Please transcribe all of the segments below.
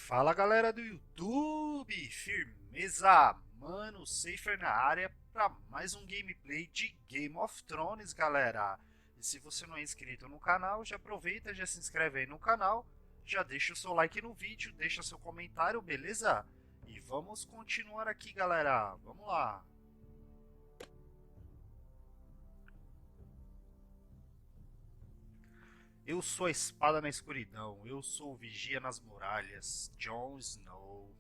Fala galera do YouTube, firmeza? Mano, Safer na área para mais um gameplay de Game of Thrones, galera. E se você não é inscrito no canal, já aproveita, já se inscreve aí no canal, já deixa o seu like no vídeo, deixa seu comentário, beleza? E vamos continuar aqui, galera, vamos lá. Eu sou a espada na escuridão, eu sou o vigia nas muralhas, Jon Snow.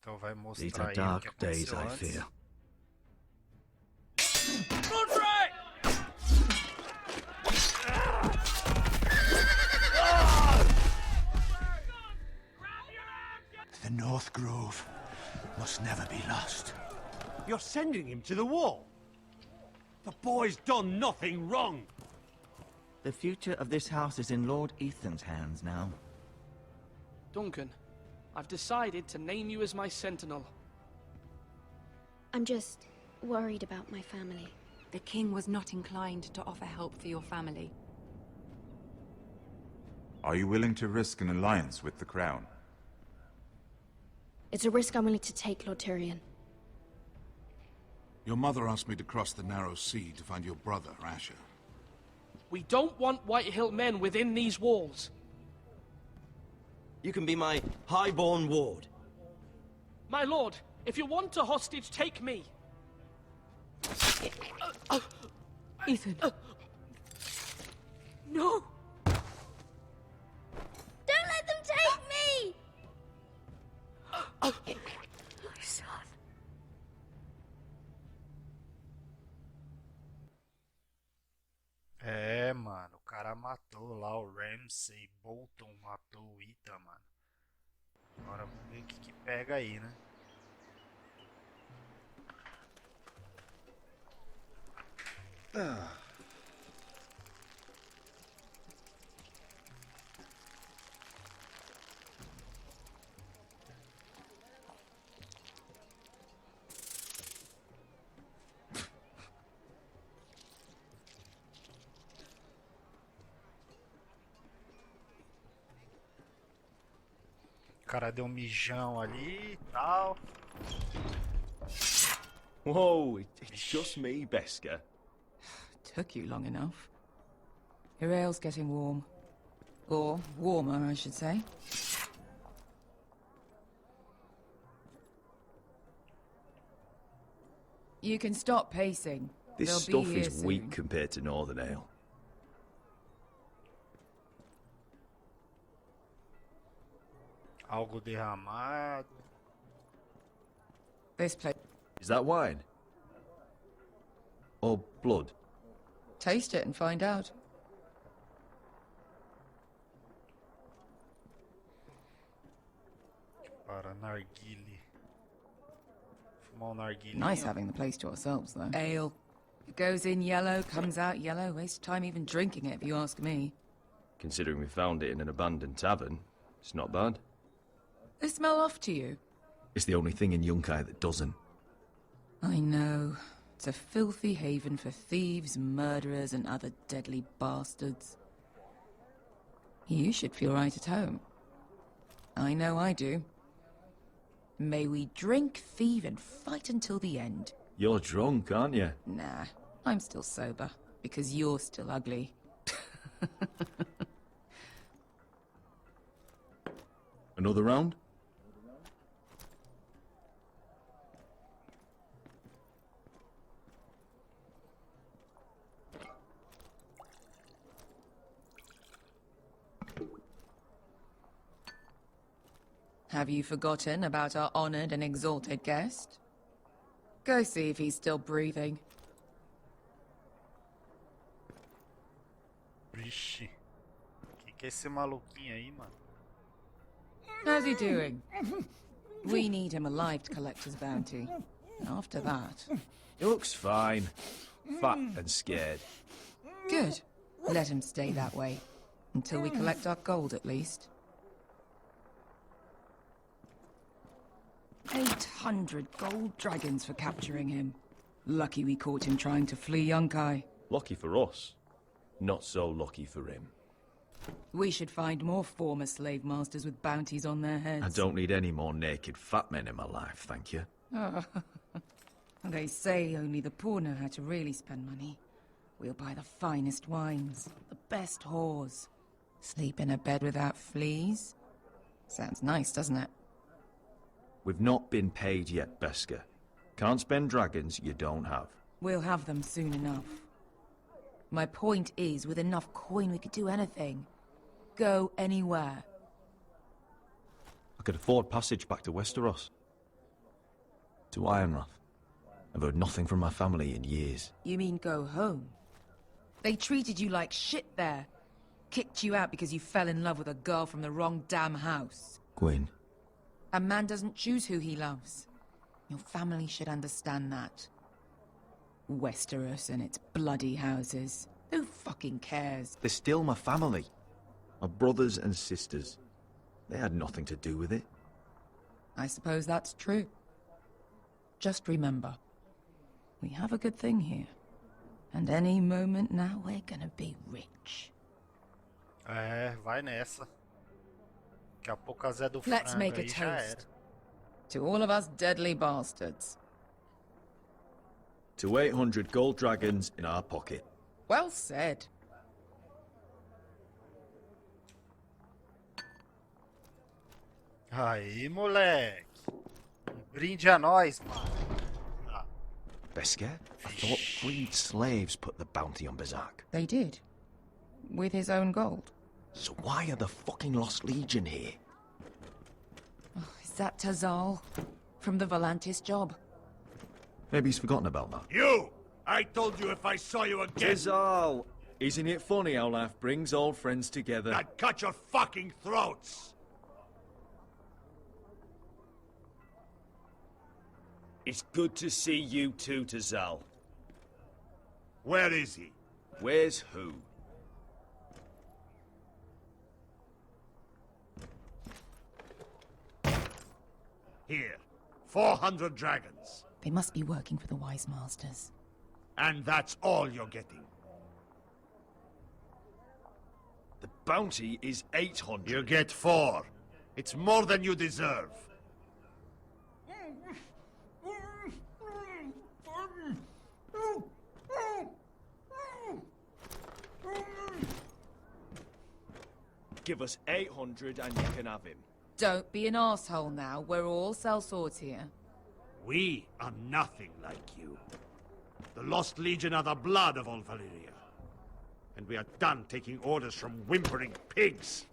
Então vai These are mostrar aí o que dark days, aconteceu I antes. fear. The North Grove must never be lost. You're sending him to the wall? The boy's done nothing wrong. The future of this house is in Lord Ethan's hands now. Duncan, I've decided to name you as my sentinel. I'm just worried about my family. The king was not inclined to offer help for your family. Are you willing to risk an alliance with the Crown? It's a risk I'm willing to take, Lord Tyrion. Your mother asked me to cross the narrow sea to find your brother, Asher. We don't want Whitehill men within these walls. You can be my highborn ward. My lord, if you want a hostage, take me. Ethan. No! Don't let them take me! My son. É, mano, o cara matou lá o Ramsay Bolton, matou o Ethan, mano. Agora vamos ver o que pega aí, né? O cara deu um mijão ali e tal. Whoa, it's just me, Beska. Took you long enough. Your ale's getting warm. Or warmer, I should say. You can stop pacing. This They'll stuff be here is weak soon. compared to Northern Ale. Algo derramado. This place. Is that wine? Or blood? Taste it and find out. Para narguile. Fumar um narguile. Nice having the place to ourselves, though. Ale. It goes in yellow, comes out yellow. Waste time even drinking it, if you ask me. Considering we found it in an abandoned tavern, it's not bad. They smell off to you. It's the only thing in Yunkai that doesn't. I know. It's a filthy haven for thieves, murderers, and other deadly bastards. You should feel right at home. I know I do. May we drink, thieve, and fight until the end. You're drunk, aren't you? Nah, I'm still sober, because you're still ugly. Another round? Have you forgotten about our honored and exalted guest? Go see if he's still breathing. Vixe. Que é esse maluquinho aí, mano? How's he doing? We need him alive to collect his bounty. After that... He looks fine. Fat and scared. Good. Let him stay that way. Until we collect our gold, at least. 800 gold dragons for capturing him. Lucky we caught him trying to flee Yunkai. Lucky for us. Not so lucky for him. We should find more former slave masters with bounties on their heads. I don't need any more naked fat men in my life, thank you. They say only the poor know how to really spend money. We'll buy the finest wines, the best whores. Sleep in a bed without fleas? Sounds nice, doesn't it? We've not been paid yet, Beskar. Can't spend dragons you don't have. We'll have them soon enough. My point is, with enough coin we could do anything. Go anywhere. I could afford passage back to Westeros. To Ironrath. I've heard nothing from my family in years. You mean go home? They treated you like shit there. Kicked you out because you fell in love with a girl from the wrong damn house. Gwyn. A man doesn't choose who he loves. Your family should understand that. Westeros and its bloody houses. Who fucking cares? They're still my family. My brothers and sisters. They had nothing to do with it. I suppose that's true. Just remember, we have a good thing here. And any moment now we're gonna be rich. Vai nessa. Daqui a pouco a Zé do Let's Frango make a aí já era. toast. To all of us deadly bastards. To 800 gold dragons in our pocket. Well said. Aí, moleque. Brinde a nós, mano. Beskar? I thought freed slaves put the bounty on Berserk. They did. With his own gold. So why are the fucking Lost Legion here? Is that Tazal? From the Volantis job? Maybe he's forgotten about that. You! I told you if I saw you again... Tizal! Isn't it funny how life brings old friends together? I'd cut your fucking throats! It's good to see you too, Tizal. Where is he? Where's who? Here. 400 dragons. They must be working for the Wise Masters. And that's all you're getting. The bounty is 800. You get 4. It's more than you deserve. Give us 800 and you can have him. Don't be an asshole now. We're all sellswords here. We are nothing like you. The Lost Legion are the blood of all Valyria. And we are done taking orders from whimpering pigs.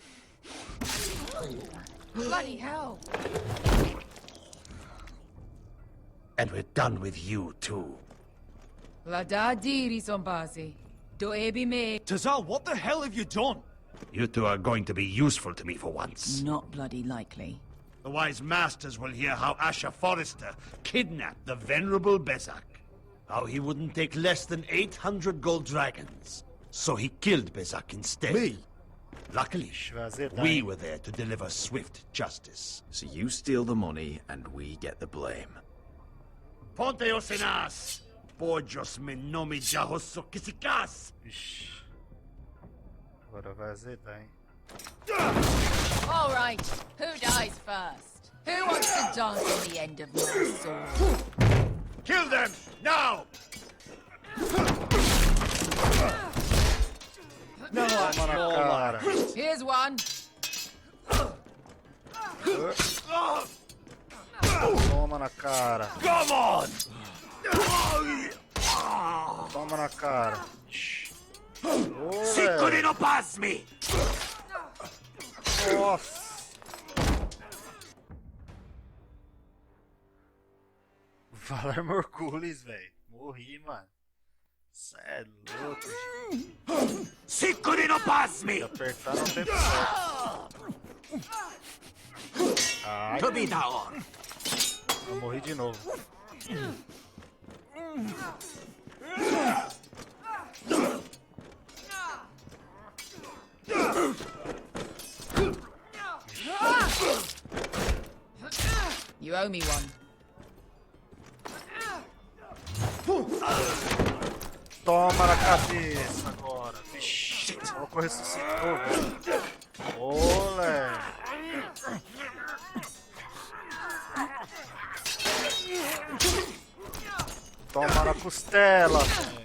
Bloody hell! And we're done with you, too. La da diri, Sombazi. Do ebi me. Tizal, what the hell have you done? You two are going to be useful to me for once. Not bloody likely. The Wise Masters will hear how Asher Forrester kidnapped the venerable Bezak. How he wouldn't take less than 800 gold dragons. So he killed Bezak instead. Me? Luckily, we were there to deliver swift justice. So you steal the money and we get the blame. Ponteos en as! Pojos me nomi jahoso kisikas! Ixi. Agora vai azedar, hein? All right, who dies first? Who wants to dance on the end of my sword? Kill them! Now! No, Toma na cara. Here's one. Toma na cara. Come on! Toma na cara. Sicuri no pasmi! Nossa. Valar Morghulis, velho. Morri, mano. Cê é louco, gente. Sicuri no pasmi! Se apertar no tempo certo. Ai, Kabitaon! Eu morri de novo. You owe me one. Toma na cabeça agora. Vixe, o maluco ressuscitou, velho. Olé. Toma na costela, velho.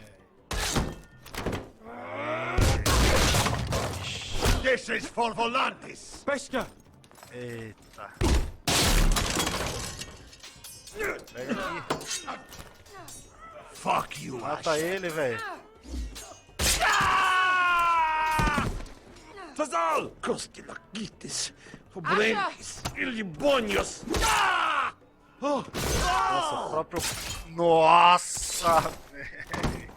This is for Volantis! Beskar! Eita. Pega aqui. Fuck you, Mata ele, velho. Tazal! Kostilakitis! Obrenkis! Ilibonios! Nossa, o próprio... Nossa, velho.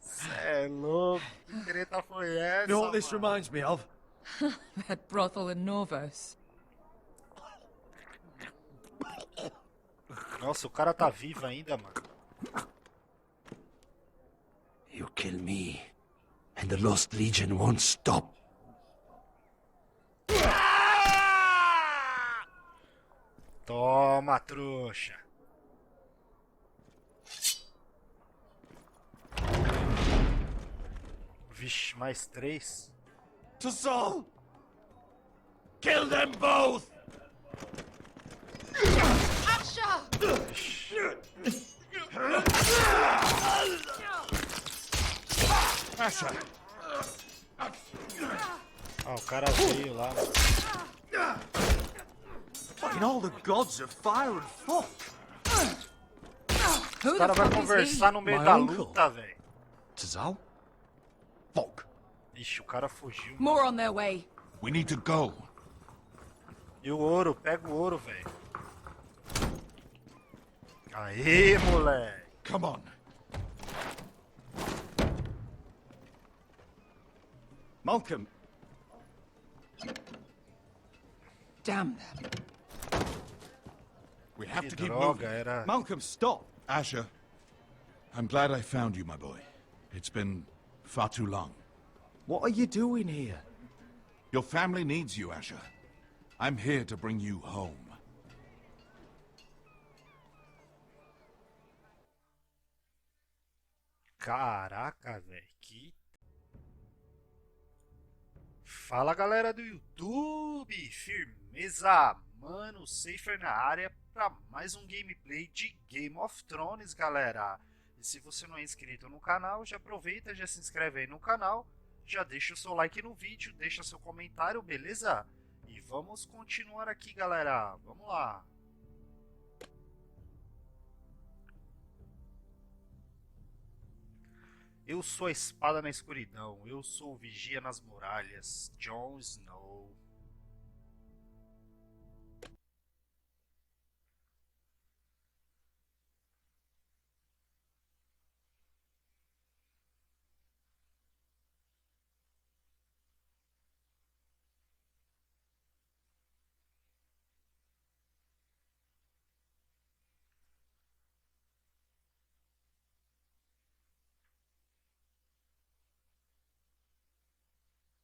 Cê é louco. Que treta foi essa, You know what this mano? reminds me of? That brothel in Norvos. Nossa, o cara tá vivo ainda, mano. You kill me, and the Lost Legion won't stop. Toma, trouxa. Vixe, mais 3. Tazal! Kill them both! Asha! Ah, o cara veio lá, mano. Fucking all the gods of fire and fuck! Who O the cara vai fuck is conversar he? no meio My da uncle. luta, velho. Tazal? Fuck. Ixi, o cara fugiu. More on their way. We need to go. E o ouro? Pega o ouro, velho. Aê, moleque. Come on. Malcolm! Damn them. We have Que to keep droga, moving. era... Malcolm, stop! Asher, I'm glad I found you, my boy. It's been far too long. What are you doing here? Your family needs you, Asher. I'm here to bring you home. Caraca, velho, que... Fala, galera do YouTube, firmeza? Mano, Safer na área para mais um gameplay de Game of Thrones, galera. E se você não é inscrito no canal, já aproveita, já se inscreve aí no canal, já deixa o seu like no vídeo, deixa seu comentário, beleza? E vamos continuar aqui, galera, vamos lá. Eu sou a espada na escuridão, eu sou o vigia nas muralhas, Jon Snow.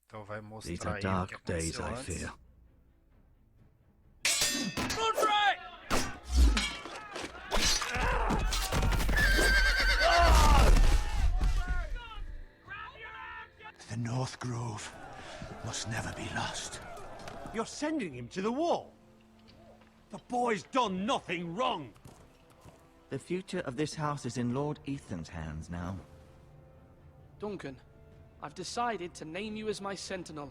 Então vai These mostrar are aí o que dark days, aconteceu I antes. fear. The North Grove must never be lost. You're sending him to the wall? The boy's done nothing wrong. The future of this house is in Lord Ethan's hands now. Duncan, I've decided to name you as my sentinel.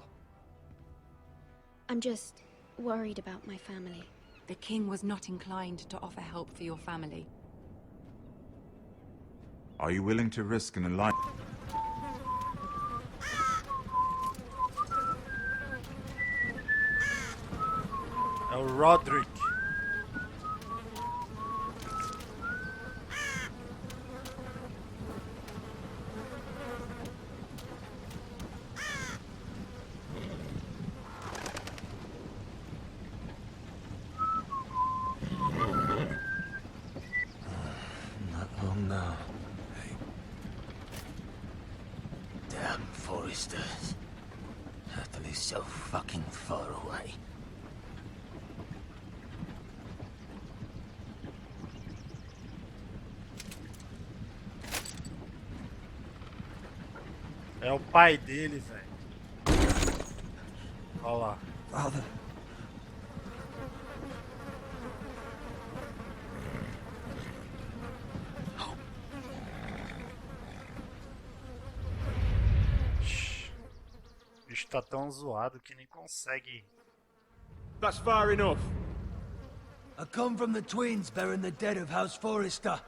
I'm just worried about my family. The king was not inclined to offer help for your family. Are you willing to risk an alliance? É o Roderick. so fucking far away. É o pai dele, velho. Olha lá. Father. O bicho tá tão zoado que nem consegue. That's far enough. I come from the twins bearing the dead of House Forrester.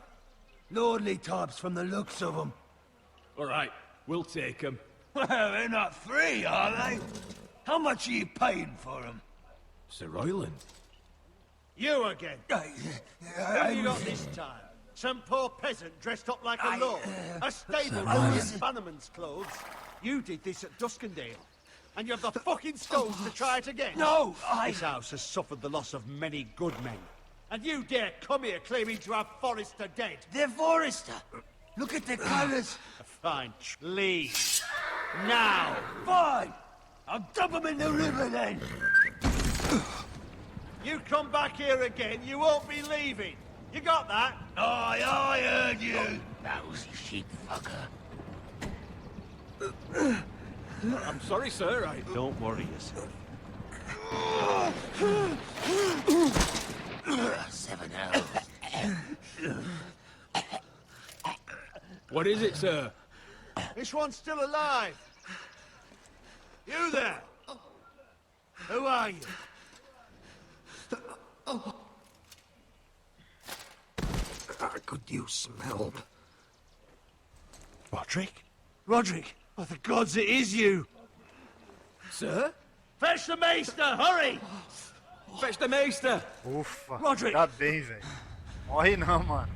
Lordly types from the looks of them. All right, we'll take them. Well, they're not free, are they? How much are you paying for them? Sir Royland. You again. Who have you got this time? Some poor peasant dressed up like a lord. A stable boy in Bannerman's clothes. You did this at Duskendale. And you have the fucking stones to try it again? No, This house has suffered the loss of many good men. And you dare come here claiming to have Forrester dead? They're Forrester. Look at the colours. Fine. Leave. Now. Fine. I'll dump them in the river then. You come back here again, you won't be leaving. You got that? Aye, I heard you. Lousy sheep fucker. I'm sorry, sir. Don't worry yourself. 7 hours. What is it, sir? This one's still alive. You there? Who are you? I could use some help. Roderick? Roderick? Oh, the gods, it is you! Sir? Fetch the Maester, hurry! Fetch the Maester! Ufa, Roderick. tá bem, velho. Morre não, mano.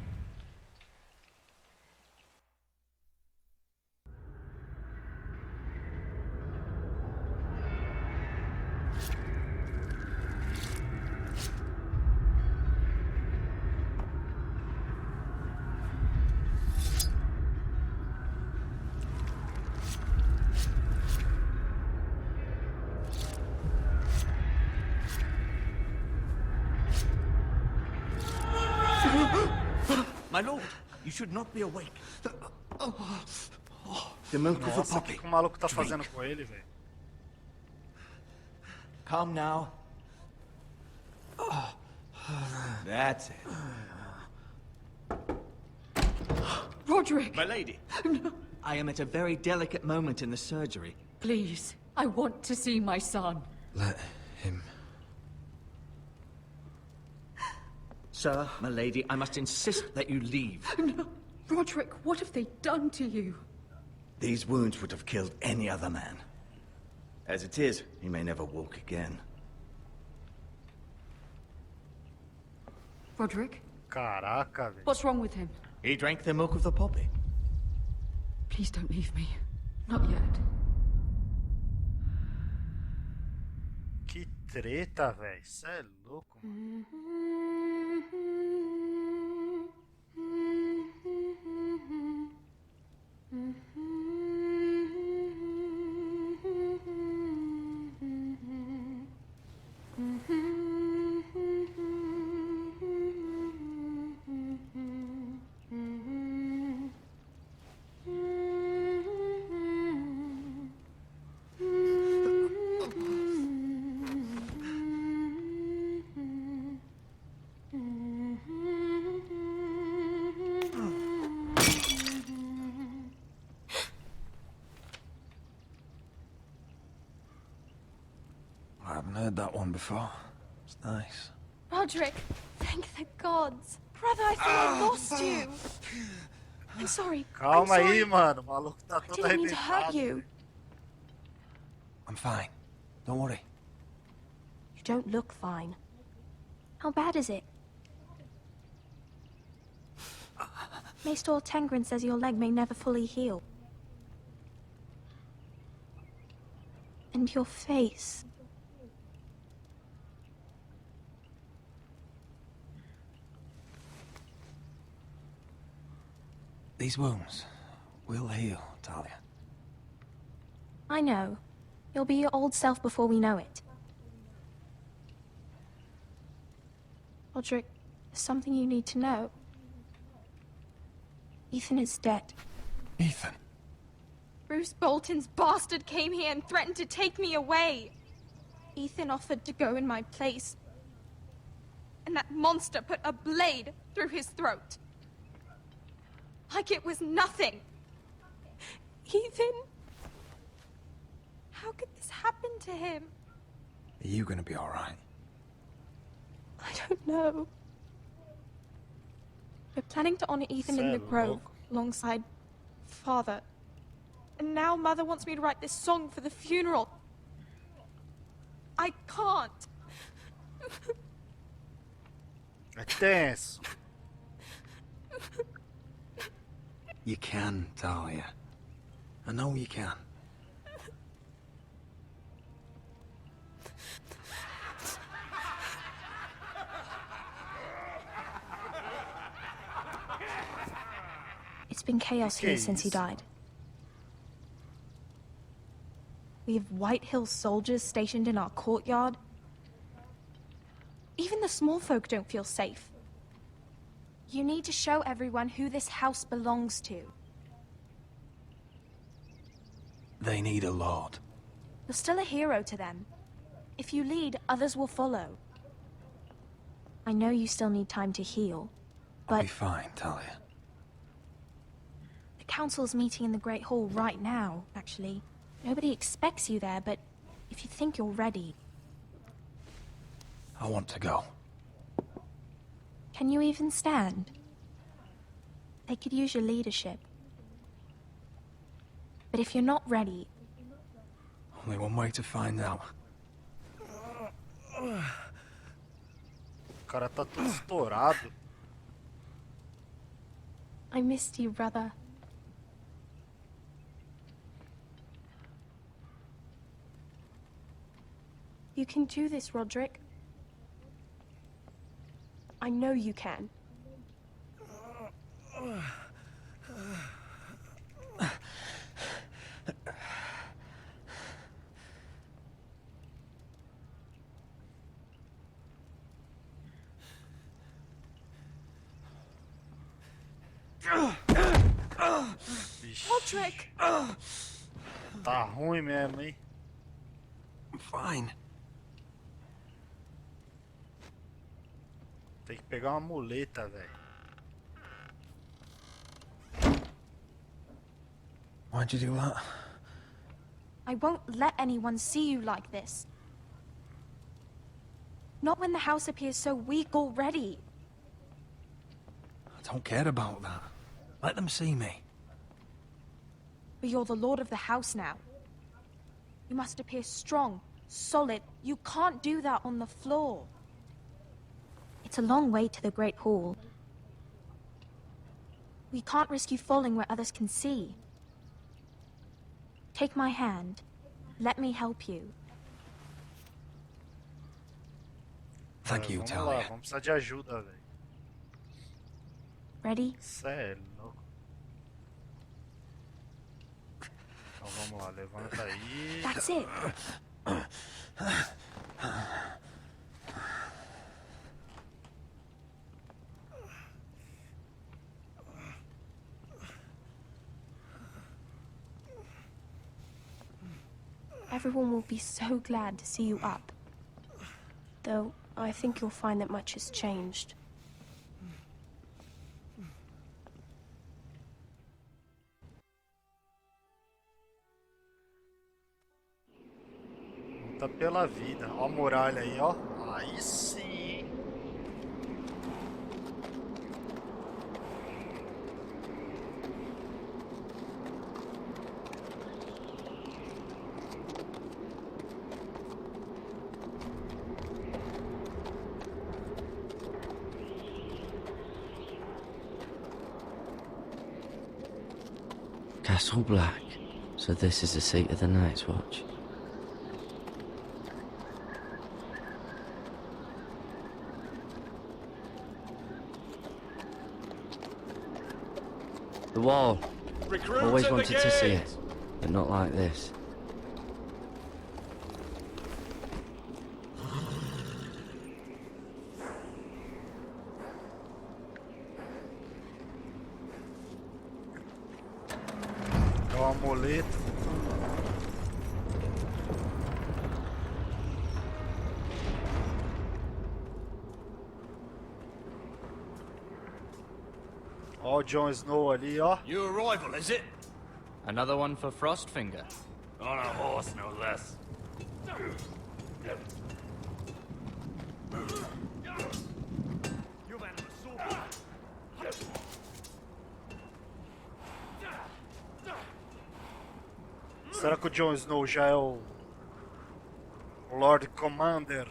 My lord, you should not be awake. The milk of the Nossa, o poppy. que o maluco tá fazendo com ele, velho? Calm now. That's it. Roderick! My lady. I am at a very delicate moment in the surgery. Please, I want to see my son. Let him. Sir, my lady, I must insist that you leave. No. Roderick, what have they done to you? These wounds would have killed any other man. As it is, he may never walk again. Roderick, Caraca, velho. what's wrong with him? He drank the milk of the poppy. Please don't leave me. Not yet. Que treta, velho. Isso é louco, mano. I haven't heard that one before. It's nice. Roderick, thank the gods. Brother, I thought I lost you. I'm sorry. Calma I'm aí, sorry. mano. O maluco tá I todo didn't mean to hurt arrebentado. you. I'm fine. Don't worry. You don't look fine. How bad is it? Maester Tengrin says your leg may never fully heal. And your face. These wounds will heal, Talia. I know. You'll be your old self before we know it. Roderick, there's something you need to know. Ethan is dead. Ethan? Bruce Bolton's bastard came here and threatened to take me away. Ethan offered to go in my place. And that monster put a blade through his throat. Like it was nothing. Ethan? How could this happen to him? Are you gonna be alright? I don't know. We're planning to honor Ethan in the grove alongside Father. And now Mother wants me to write this song for the funeral. I can't. É tenso. You can, Talia. I know you can. It's been chaos here since he died. We have White Hill soldiers stationed in our courtyard. Even the small folk don't feel safe. You need to show everyone who this house belongs to. They need a lord. You're still a hero to them. If you lead, others will follow. I know you still need time to heal, but... I'll be fine, Talia. The council's meeting in the Great Hall right now, actually. Nobody expects you there, but if you think you're ready... I want to go. Can you even stand? They could use your leadership. But if you're not ready... Only one way to find out. O cara tá todo estourado. I missed you, brother. You can do this, Roderick. I know you can. Roderick! Tá ruim mesmo, hein? I'm fine. Tem que pegar uma muleta, velho. Why'd you do that? I won't let anyone see you like this. Not when the house appears so weak already. I don't care about that. Let them see me. But you're the lord of the house now. You must appear strong, solid. You can't do that on the floor. It's a long way to the Great Hall. We can't risk you falling where others can see. Take my hand. Let me help you. Thank you, Vamos Talia. lá, vamos precisar de ajuda, velho. Ready? Cê é louco. Então vamos lá, levanta aí. That's it. Everyone will be so glad to see you up. Though, I think you'll find that much has changed. Luta pela vida. Ó a muralha aí, ó. Aí sim, hein? Castle Black. So this is the seat of the Night's Watch. The wall. Always wanted to see it, but not like this. borboleta. Ó o Jon Snow ali, ó. New arrival, is it? Another one for Frostfinger. On a horse, no less. Será que o Jon Snow já é o Lord Commander?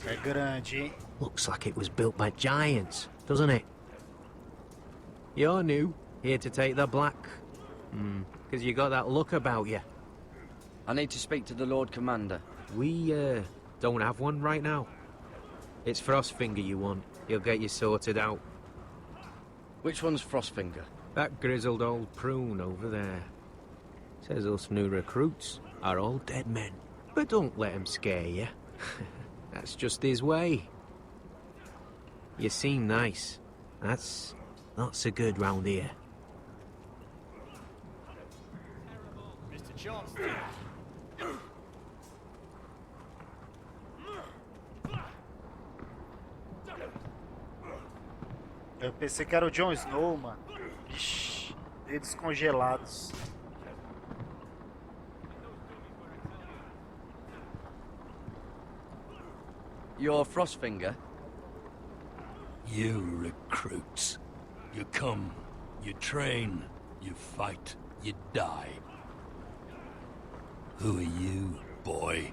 É grande, hein? Looks like it was built by giants, doesn't it? You're new, here to take the black. Because you got that look about you. I need to speak to the Lord Commander. We, don't have one right now. It's Frostfinger you want. He'll get you sorted out. Which one's Frostfinger? That grizzled old prune over there. Says us new recruits are all dead men. But don't let him scare you. That's just his way. You seem nice. That's not so good round here. Mr. Chance. Eu pensei que era o Jon Snow, mano. Ixi, dedos congelados. You're Frostfinger? You recruits. You come, you train, you fight, you die. Who are you, boy?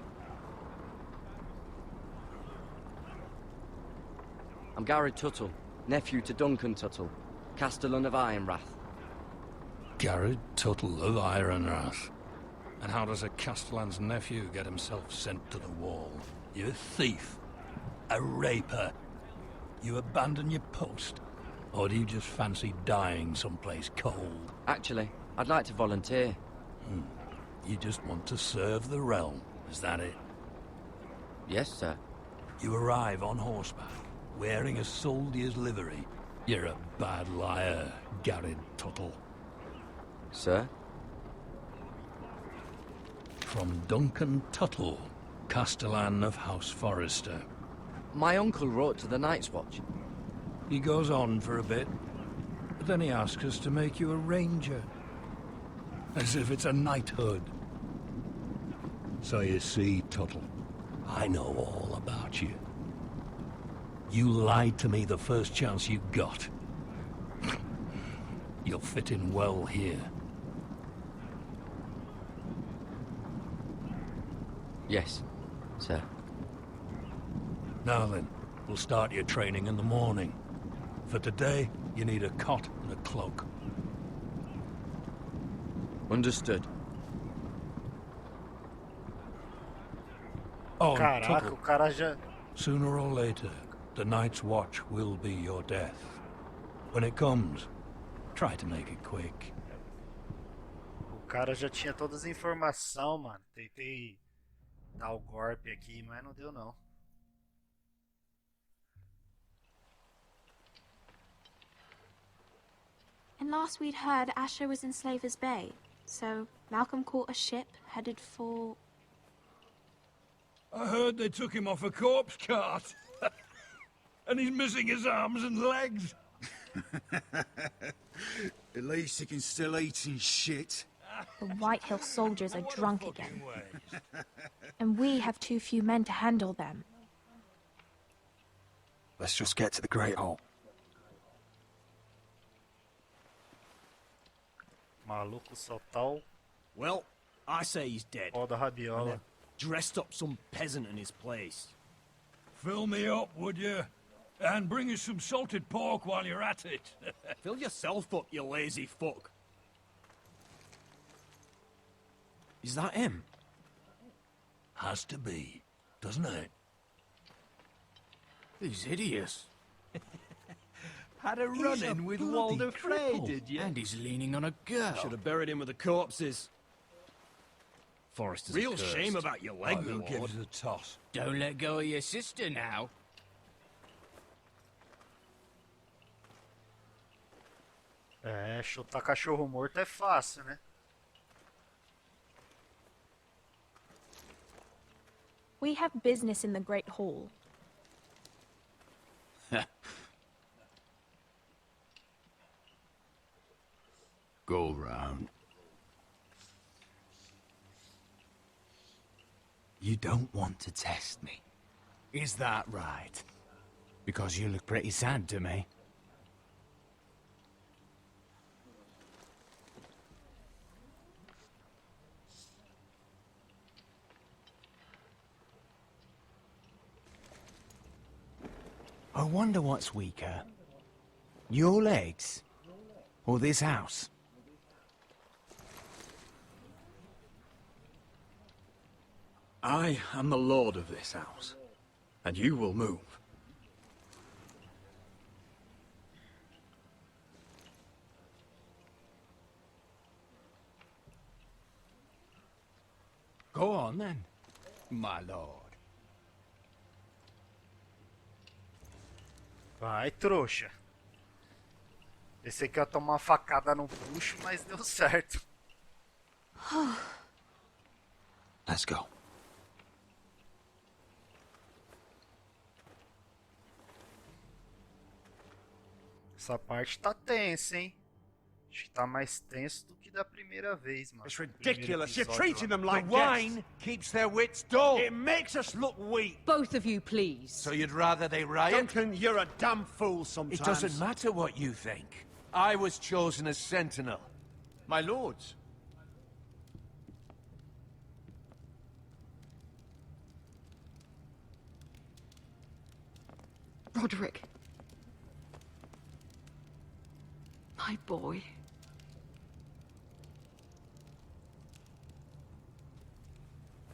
I'm Gary Tuttle, nephew to Duncan Tuttle, Castellan of Ironrath. Garrett Tuttle of Ironrath. And how does a Castellan's nephew get himself sent to the wall? You thief. A raper. You abandon your post? Or do you just fancy dying someplace cold? Actually, I'd like to volunteer. You just want to serve the realm, is that it? Yes, sir. You arrive on horseback, wearing a soldier's livery. You're a bad liar, Garrett Tuttle. Sir? From Duncan Tuttle, Castellan of House Forrester. My uncle wrote to the Night's Watch. He goes on for a bit, but then he asks us to make you a ranger. As if it's a knighthood. So you see, Tuttle, I know all about you. You lied to me the first chance you got. You'll fit in well here. Yes, sir. Now then, we'll start your training in the morning. For today, you need a cot and a cloak. Understood. Oh, Caraca, Tuttle, o cara já... sooner or later, the Night's Watch will be your death. When it comes, try to make it quick. O cara já tinha todas as informações, mano. Tentei dar o golpe aqui, mas não deu não. And last we'd heard Asher was in Slaver's Bay, so Malcolm caught a ship headed for... I heard they took him off a corpse cart. And he's missing his arms and legs. At least he can still eat his shit. The White Hill soldiers are drunk again. And we have too few men to handle them. Let's just get to the Great Hall. Maluco só tal. Well, I say he's dead. Pó da rabiola. Dressed up some peasant in his place. Fill me up, would you? And bring us some salted pork while you're at it. Fill yourself up, you lazy fuck. Is that him? Has to be, doesn't it? He's hideous. Had a run-in with Walder Frey, did you? And he's leaning on a girl. Should have buried him with the corpses. Forrester's Real cursed. shame about your leg, Who my gives lord. it a toss? Don't let go of your sister now. É, chutar cachorro morto é fácil, né? We have business in the Great Hall. Go round. You don't want to test me. Is that right? Because you look pretty sad to me. I wonder what's weaker. Your legs? Or this house? I am the lord of this house, and you will move. Go on then, my lord. Vai, trouxa. Pensei que ia tomar uma facada no bucho, mas deu certo. Let's go. Essa parte tá tensa, hein? Acho que tá mais tenso do que da primeira vez, mano. It's ridiculous. You're treating them The like wine guests. keeps their wits dull. It makes us look weak. Both of you, please. So you'd rather they riot? Duncan, you're a damn fool sometimes. It doesn't matter what you think. I was chosen as sentinel. My lords. Roderick. My boy.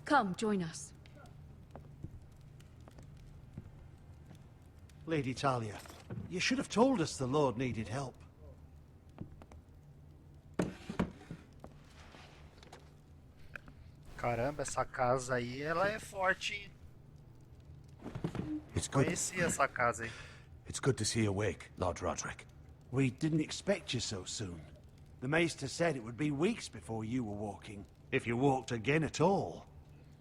Come, join us. Lady Talia, you should have told us the Lord needed help. Caramba, essa casa aí, ela é forte, hein? It's good. Conhecia essa casa aí. It's good to see you awake, Lord Roderick. We didn't expect you so soon. The Maester said it would be weeks before you were walking, if you walked again at all.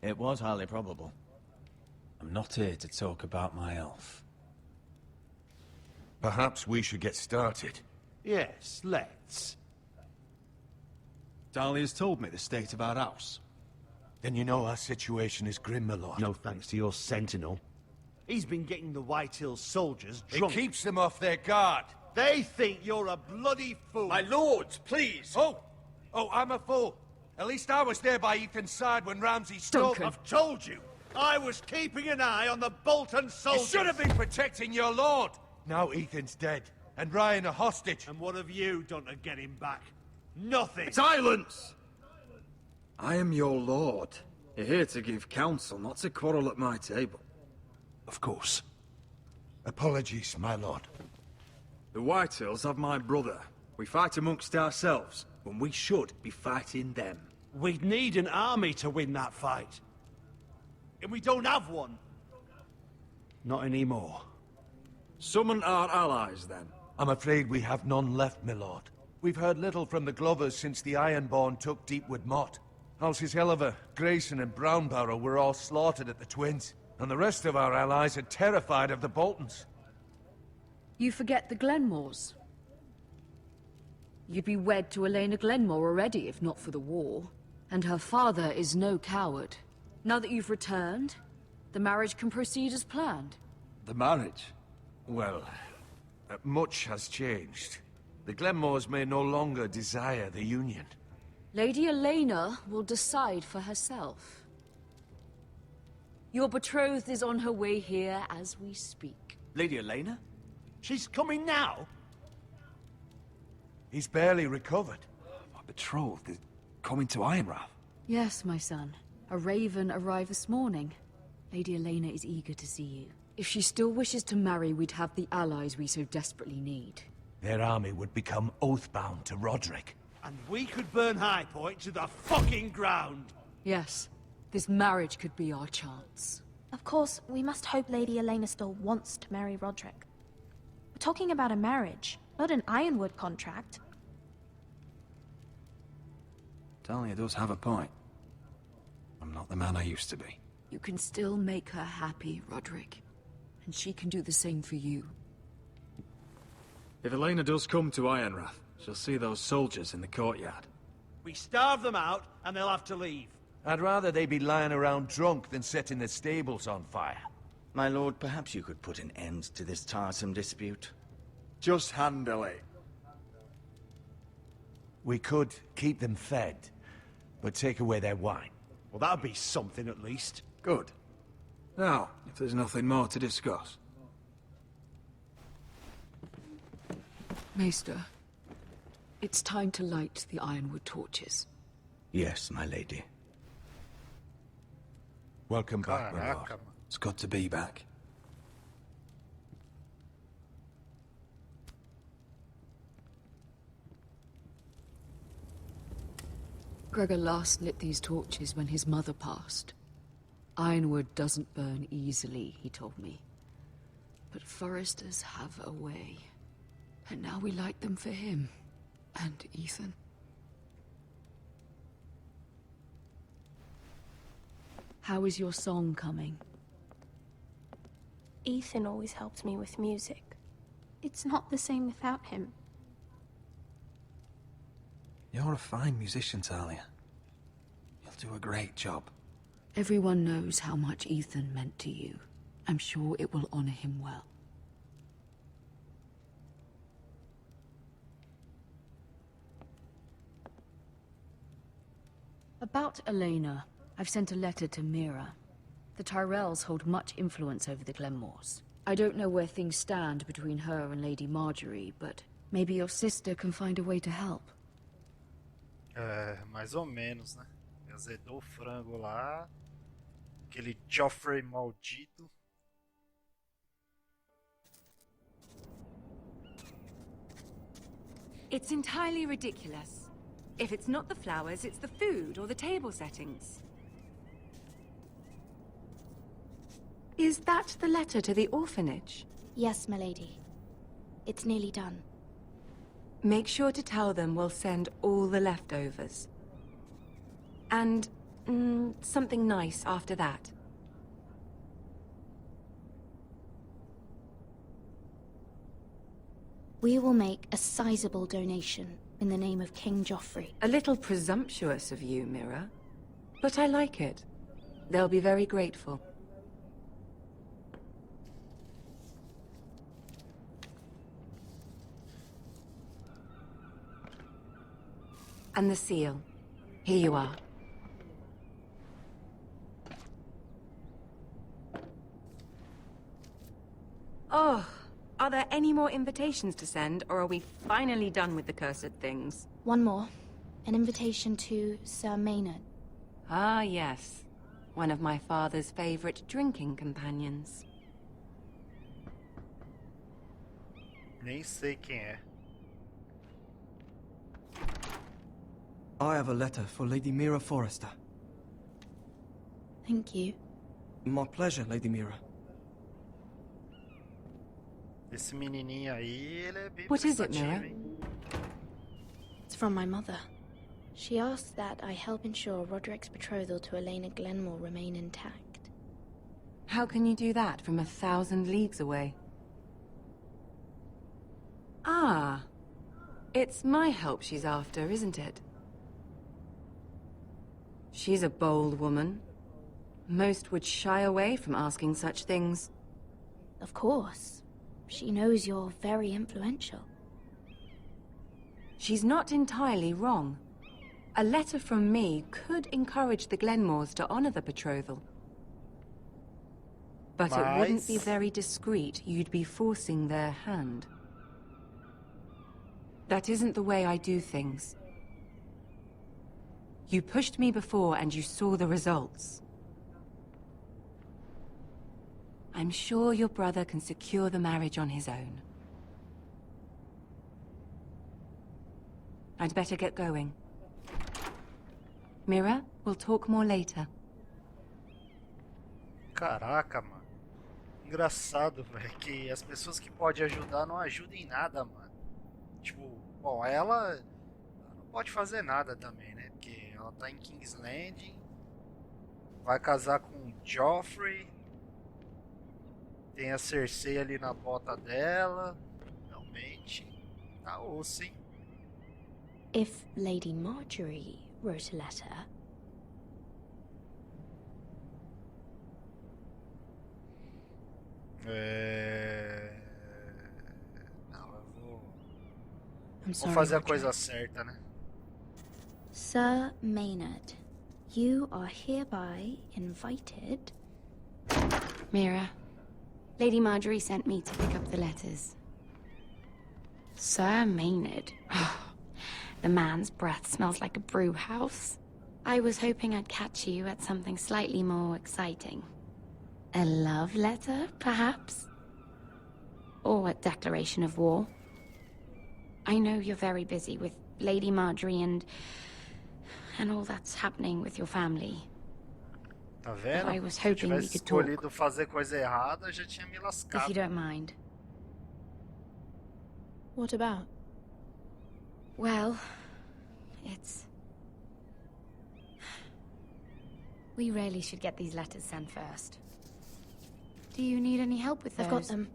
It was highly probable. I'm not here to talk about my elf. Perhaps we should get started. Yes, let's. Dahlia's told me the state of our house. Then you know our situation is grim, my lord. No thanks to your sentinel. He's been getting the White Hills soldiers It drunk. keeps them off their guard. They think you're a bloody fool. My lords, please! Oh, I'm a fool. At least I was there by Ethan's side when Ramsay stole... Duncan. I've told you. I was keeping an eye on the Bolton You soldiers. should have been protecting your lord. Now Ethan's dead, and Ryan a hostage. And what have you done to get him back? Nothing. Silence! I am your lord. You're here to give counsel, not to quarrel at my table. Of course. Apologies, my lord. The Whitehills have my brother. We fight amongst ourselves, when we should be fighting them. We'd need an army to win that fight. And we don't have one. Not anymore. Summon our allies, then. I'm afraid we have none left, my lord. We've heard little from the Glovers since the Ironborn took Deepwood Motte. Halsey's Helliver, Grayson and Brownbarrow were all slaughtered at the Twins, and the rest of our allies are terrified of the Boltons. You forget the Glenmores. You'd be wed to Elena Glenmore already if not for the war. And her father is no coward. Now that you've returned, the marriage can proceed as planned. The marriage? Well, much has changed. The Glenmores may no longer desire the union. Lady Elena will decide for herself. Your betrothed is on her way here as we speak. Lady Elena? She's coming now? He's barely recovered. My betrothed is coming to Ironrath. Yes, my son. A raven arrived this morning. Lady Elena is eager to see you. If she still wishes to marry, we'd have the allies we so desperately need. Their army would become oathbound to Roderick. And we could burn High Point to the fucking ground. Yes. This marriage could be our chance. Of course, we must hope Lady Elena still wants to marry Roderick. We're talking about a marriage, not an Ironwood contract. Talia does have a point. I'm not the man I used to be. You can still make her happy, Roderick. And she can do the same for you. If Elena does come to Ironrath, she'll see those soldiers in the courtyard. We starve them out, and they'll have to leave. I'd rather they be lying around drunk than setting the stables on fire. My lord, perhaps you could put an end to this tiresome dispute. Just handle it. We could keep them fed, but take away their wine. Well, that'd be something at least. Good. Now, if there's nothing more to discuss. Maester, it's time to light the Ironwood torches. Yes, my lady. Welcome back, my lord. Caraca, mano. It's good to be back. Gregor last lit these torches when his mother passed. Ironwood doesn't burn easily, he told me. But foresters have a way. And now we light them for him. And Ethan. How is your song coming? Ethan always helped me with music. It's not the same without him. You're a fine musician, Talia. You'll do a great job. Everyone knows how much Ethan meant to you. I'm sure it will honor him well. About Elena, I've sent a letter to Mira. The Tyrells hold much influence over the Glenmores. I don't know where things stand between her and Lady Marjorie, but maybe your sister can find a way to help. Mais ou menos, né? Azedou o frango lá. Aquele Joffrey maldito. It's entirely ridiculous. If it's not the flowers, it's the food or the table settings. Is that the letter to the orphanage? Yes, my lady. It's nearly done. Make sure to tell them we'll send all the leftovers. And, something nice after that. We will make a sizable donation in the name of King Joffrey. A little presumptuous of you, Mira. But I like it. They'll be very grateful. And the seal. Here you are. Oh, are there any more invitations to send, or are we finally done with the cursed things? One more. An invitation to Sir Maynard. Ah, yes. One of my father's favorite drinking companions. Nem sei quem é. I have a letter for Lady Mira Forrester. Thank you. My pleasure, Lady Mira. Esse menininho aí, ele é bem What is it, prestativo, Mira? hein? It's from my mother. She asked that I help ensure Roderick's betrothal to Elena Glenmore remain intact. How can you do that from 1,000 leagues away? Ah. It's my help she's after, isn't it? She's a bold woman. Most would shy away from asking such things. Of course. She knows you're very influential. She's not entirely wrong. A letter from me could encourage the Glenmores to honor the betrothal. But it wouldn't be very discreet. You'd be forcing their hand. That isn't the way I do things. You pushed me before and you saw the results. I'm sure your brother can secure the marriage on his own. I'd better get going. Mira, we'll talk more later. Caraca, mano. Engraçado, velho, que as pessoas que podem ajudar não ajudam em nada, mano. Tipo, bom, ela não pode fazer nada também, né? Porque ela tá em King's Landing, vai casar com o Joffrey, tem a Cersei ali na bota dela. Realmente, tá osso, hein? If Lady Marjorie wrote a letter... Não, eu vou... I'm Vou sorry, fazer a Roderick. coisa certa, né? Sir Maynard, you are hereby invited... Mira, Lady Marjorie sent me to pick up the letters. Sir Maynard. The man's breath smells like a brew house. I was hoping I'd catch you at something slightly more exciting. A love letter, perhaps? Or a declaration of war? I know you're very busy with Lady Marjorie and all that's happening with your family. Tá vendo? I was Se eu hoping we tivesse could talk. escolhido fazer coisa errada, eu já tinha me If lascado. you don't mind. What about? Well, it's... We really should get these letters sent first. Do you need any help with those? I've got them.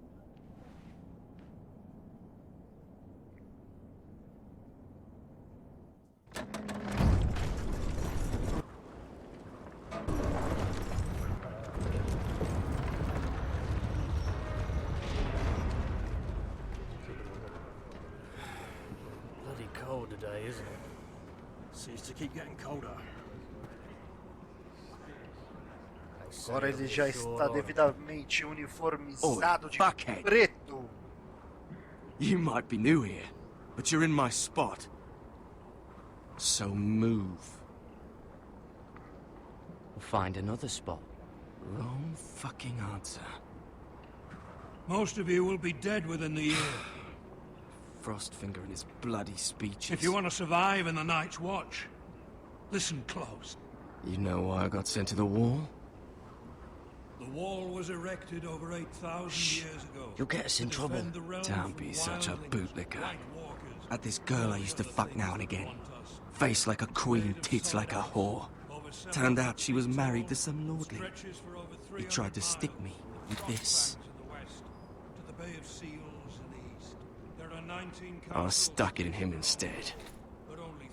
Bloody cold today, isn't it? Seems to keep getting colder. Agora ele já está devidamente uniformizado de fuckhead. preto. You might be new here, but you're in my spot. So move. We'll find another spot. Wrong fucking answer. Most of you will be dead within the year. Frostfinger and his bloody speeches. If you want to survive in the Night's Watch, listen close. You know why I got sent to the wall? The wall was erected over 8,000 years ago. You'll get us in to trouble. defend the realm Don't from be such a wildlings, bootlicker. White Walkers, Had this girl I used to fuck now and again. Face like a queen, tits like a whore. Turned out she was married to some lordly. He tried to stick me with this. to the Bay of Seals in the east. There are 19 I stuck it in him instead.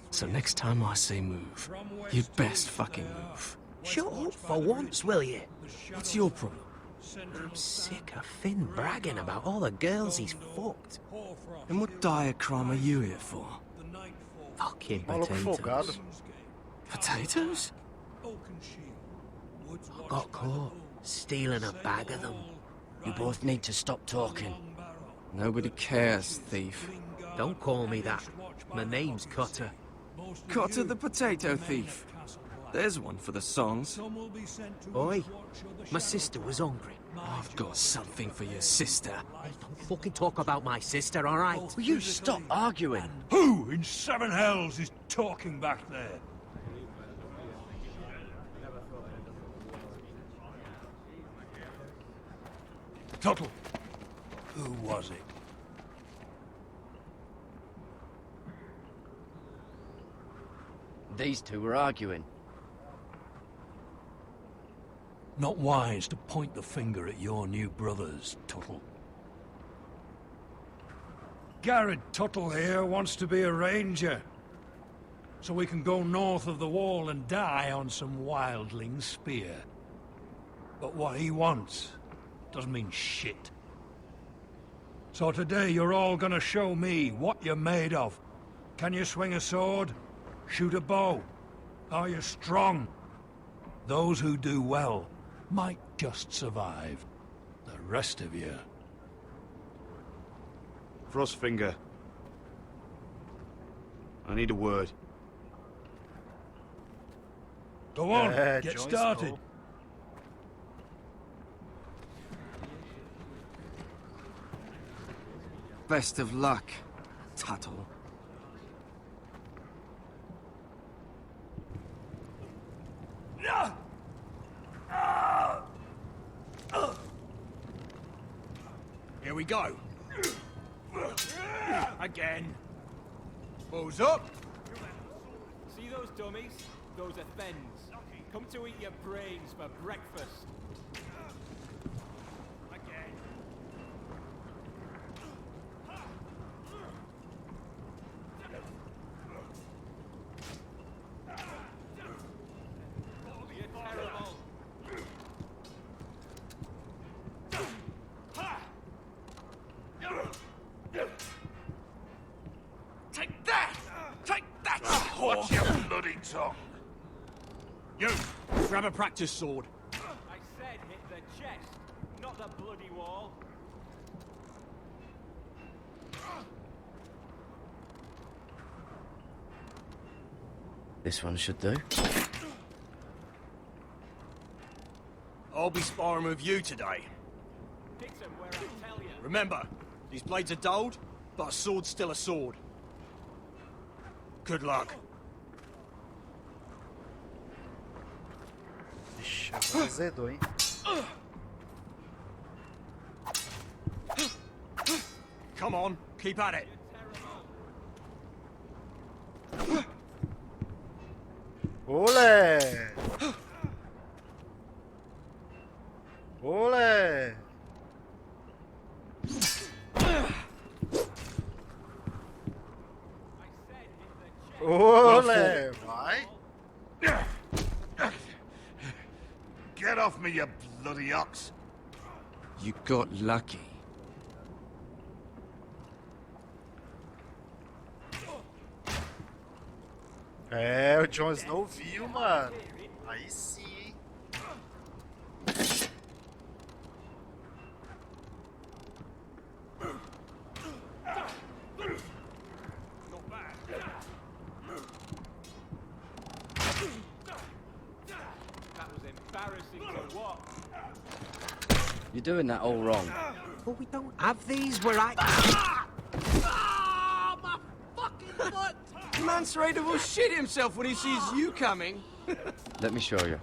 So next time I say move, you'd best fucking move. Shut up for once, will you? What's your problem? I'm sick of Finn bragging about all the girls he's fucked. And what dire crime are you here for? Fucking Maluco potatoes. folgado. Potatoes? I got caught stealing a bag of them. You both need to stop talking. Nobody cares, thief. Don't call me that. My name's Cutter. Cutter the potato thief. There's one for the songs. Oi, my sister was hungry. I've got something for your sister. Don't fucking talk about my sister, all right? Will you stop arguing? Who in seven hells is talking back there? Tuttle. Who was it? These two were arguing. Not wise to point the finger at your new brothers, Tuttle. Garrett Tuttle here wants to be a ranger. So we can go north of the wall and die on some wildling spear. But what he wants doesn't mean shit. So today you're all gonna show me what you're made of. Can you swing a sword? Shoot a bow? Are you strong? Those who do well might just survive. The rest of you... Frostfinger. I need a word. Go on, get Jon started. Snow. Best of luck, Tuttle. Here we go. Again. Balls up. See those dummies? Those are Thens. Come to eat your brains for breakfast. Again. You're terrible. Take that! Take that! Watch your bloody tongue! You! Grab a practice sword. I said hit the chest, not the bloody wall. This one should do. I'll be sparring with you today. Hit him where I tell you. Remember, these blades are dulled, but a sword's still a sword. Good luck. Ixi, agora azedou, hein? Come on, keep at it. Olé! Olé! Olé! Vai! Get off me, you bloody ox! You got lucky. É, o Jon Snow viu, mano. Aí sim, hein? That was embarrassing to watch. You're doing that all wrong. But we don't have these where I... Ah, my fucking foot! Man's ready will shit himself when he sees you coming. Let me show you.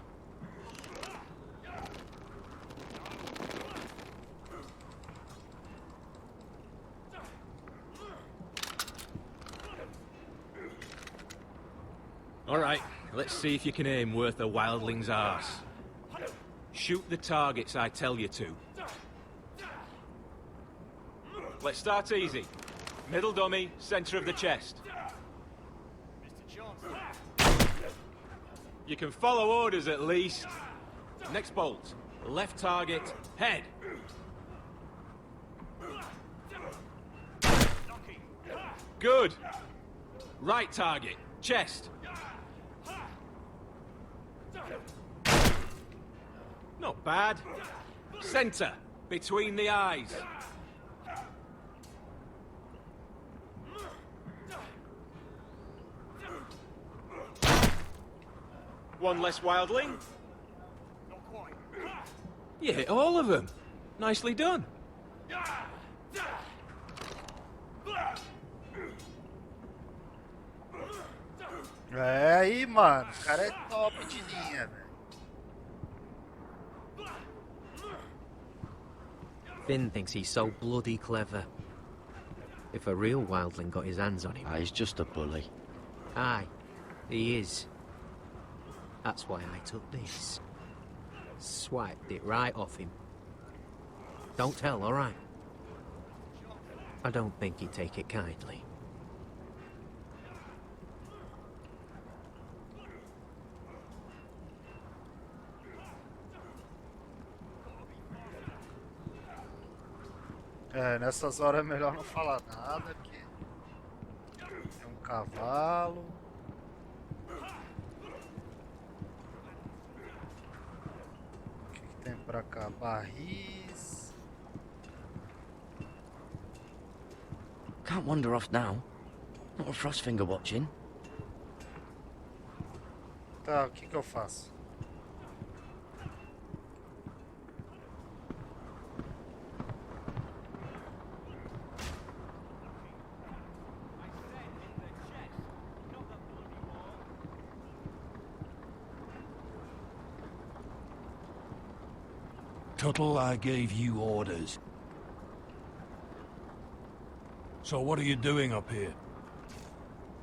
All right, let's see if you can aim worth a wildling's arse. Shoot the targets I tell you to. Let's start easy. Middle dummy, center of the chest. You can follow orders at least. Next bolt. Left target, head. Good. Right target, chest. Not bad. Center, between the eyes. One less wildling. You hit all of them. Nicely done. É aí, mano. O cara é top de linha, velho. Finn thinks he's so bloody clever. If a real wildling got his hands on him... Ah, he's just a bully. Aye, he is. That's why I took this. Swiped it right off him. Don't tell, all right? I don't think he'd take it kindly. É, nessas horas é melhor não falar nada, porque é um cavalo. O que tem pra cá? Barris. Can't wander off now. Not a Frostfinger watching. Tá, o que eu faço? Tuttle, I gave you orders. So what are you doing up here?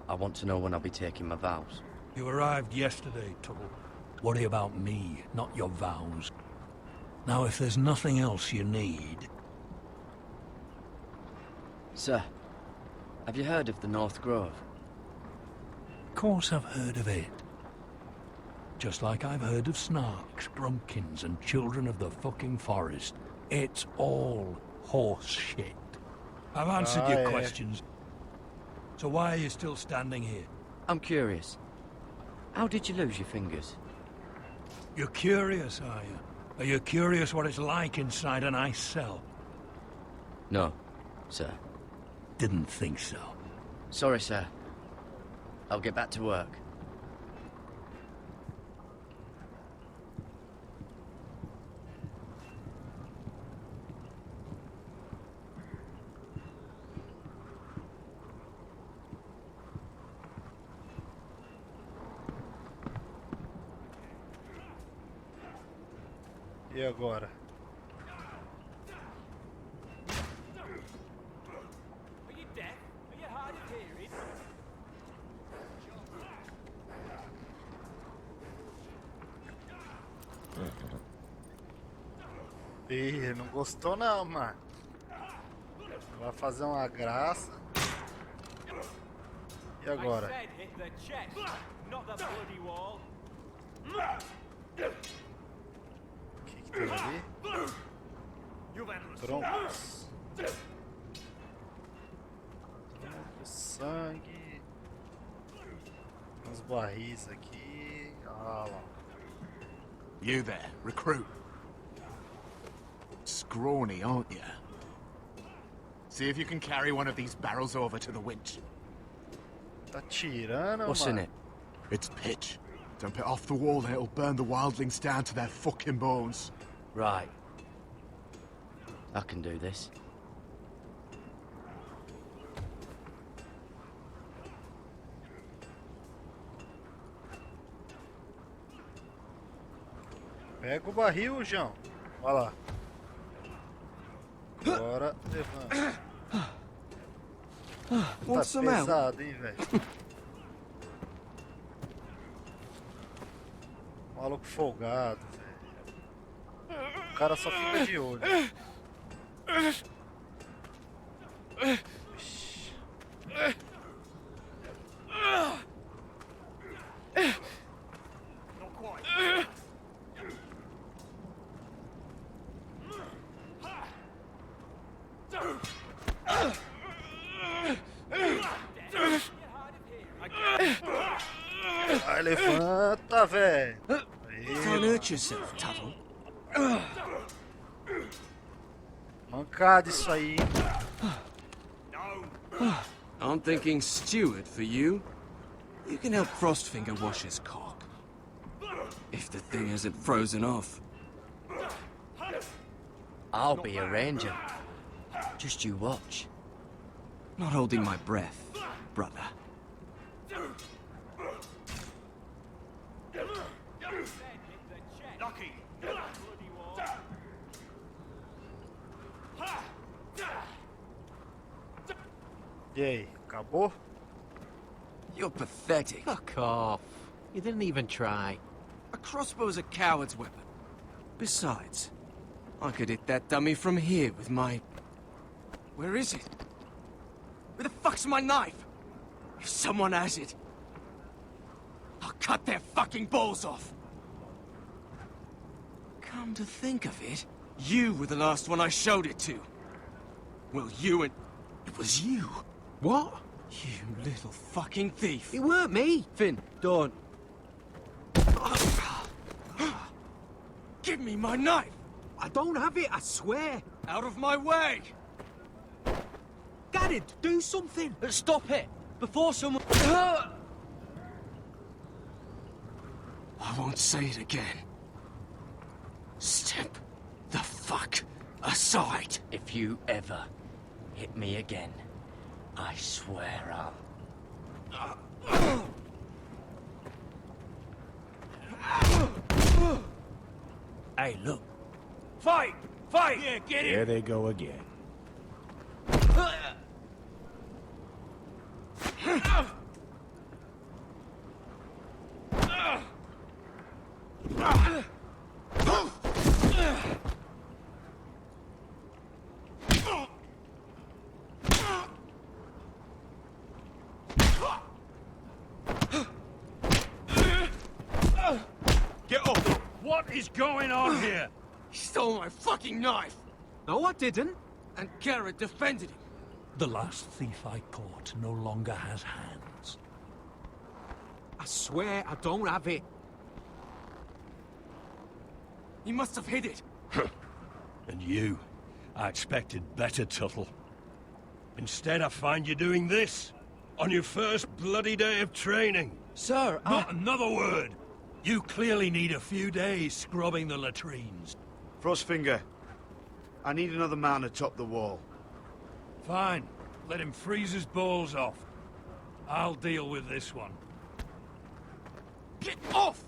I want to know when I'll be taking my vows. You arrived yesterday, Tuttle. Worry about me, not your vows. Now, if there's nothing else you need... Sir, have you heard of the North Grove? Of course I've heard of it. Just like I've heard of Snarks, Grumpkins, and Children of the fucking Forest. It's all horse shit. I've answered your questions. So why are you still standing here? I'm curious. How did you lose your fingers? You're curious, are you? Are you curious what it's like inside an ice cell? No, sir. Didn't think so. Sorry, sir. I'll get back to work. E agora? Are you deaf? Are you hard of hearing? Ih, não gostou não, mano. Vai fazer uma graça. E agora? I said hit the chest, not the bloody wall. O que tem ali? Troncos. Sangue. Uns barris aqui. Ah lá. You there, recruit. Scrawny, aren't you? See if you can carry one of these barrels over to the winch. Tá tirando, What's mano. in it? It's pitch. Dump it off the wall and it'll burn the wildlings down to their fucking bones. Right. I can do this. Pega o barril, João. Olha lá. Agora levanta. Tá pesado, hein, velho? Maluco folgado, velho. O cara só fica de olho. Ixi. Vai, levanta, velho. Can't hurt yourself, Tuttle. Mancada isso aí. I'm thinking steward for you. You can help Frostfinger wash his cock. If the thing isn't frozen off. I'll be a ranger. Just you watch. Not holding my breath, brother. E aí, acabou? You're pathetic. Fuck off. You didn't even try. A crossbow's a coward's weapon. Besides, I could hit that dummy from here with my... Where is it? Where the fuck's my knife? If someone has it, I'll cut their fucking balls off. Come to think of it, you were the last one I showed it to. Well, you and... It was you. What? You little fucking thief. It weren't me. Finn, don't. Give me my knife! I don't have it, I swear. Out of my way! Garrett, do something. Stop it! Before someone... I won't say it again. Step the fuck aside. If you ever hit me again, I swear I'll... Hey, look. Fight! Fight! Yeah, get There they go again. What is going on here? He stole my fucking knife! No, I didn't. And Garrett defended him. The last thief I caught no longer has hands. I swear I don't have it. He must have hid it. And you, I expected better, Tuttle. Instead, I find you doing this on your first bloody day of training. Sir, Not another word! You clearly need a few days scrubbing the latrines. Frostfinger, I need another man atop the wall. Fine. Let him freeze his balls off. I'll deal with this one. Get off!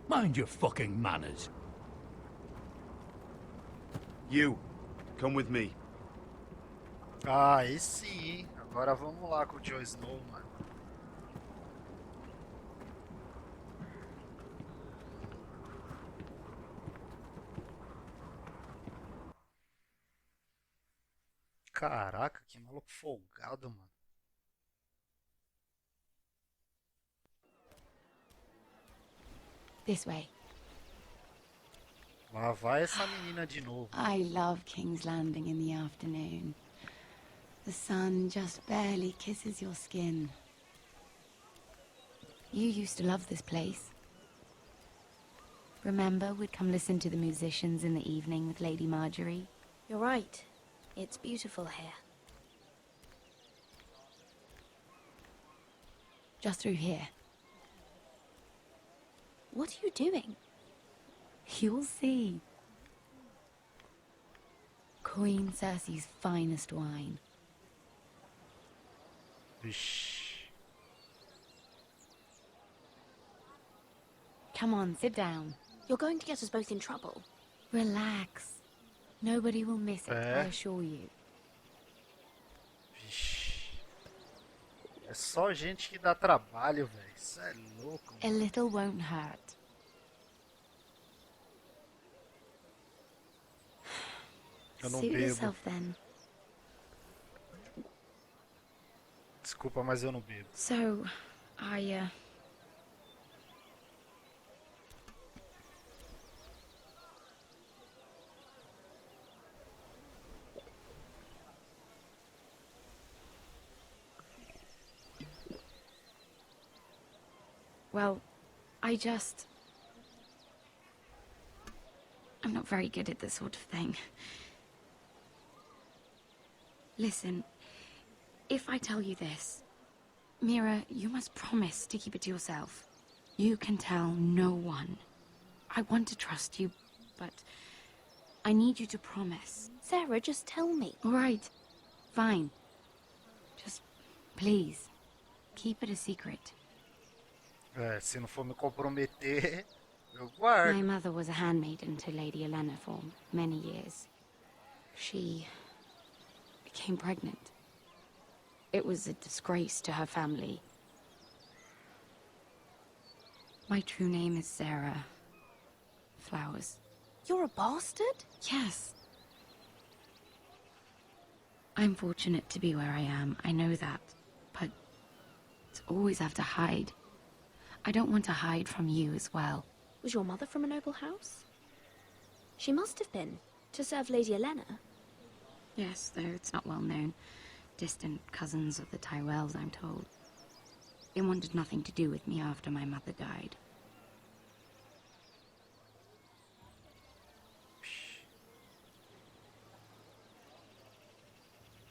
Mind your fucking manners. You, come with me. Ah, e sim. Agora vamos lá com o Jon Snow, mano. Caraca, que maluco folgado, mano. This way. Lá vai essa menina de novo. I love King's Landing in the afternoon. The sun just barely kisses your skin. You used to love this place. Remember, we'd come listen to the musicians in the evening with Lady Marjorie? You're right. It's beautiful here. Just through here. What are you doing? You'll see. Queen Cersei's finest wine. Vixe. Come on, sit down. You're going to get us both in trouble. Relax. Nobody will miss it, I assure you. Vixe. É só gente que dá trabalho, velho. Isso é louco. A little won't hurt. Eu não Suit bebo. yourself then. Desculpa, mas eu não bebo. So, well, I'm not very good at this sort of thing. Listen, if I tell you this, Mira, you must promise to keep it to yourself. You can tell no one. I want to trust you, but I need you to promise. Sarah, just tell me. All right, fine. Just, please, keep it a secret. É, se não for me comprometer, eu guardo. My mother was a handmaiden to Lady Olenna for many years. She became pregnant. It was a disgrace to her family. My true name is Sarah Flowers. You're a bastard? Yes. I'm fortunate to be where I am, I know that. But to always have to hide. I don't want to hide from you as well. Was your mother from a noble house? She must have been, to serve Lady Olenna. Yes, though it's not well known. Distant cousins of the Tyrells, I'm told. They wanted nothing to do with me after my mother died.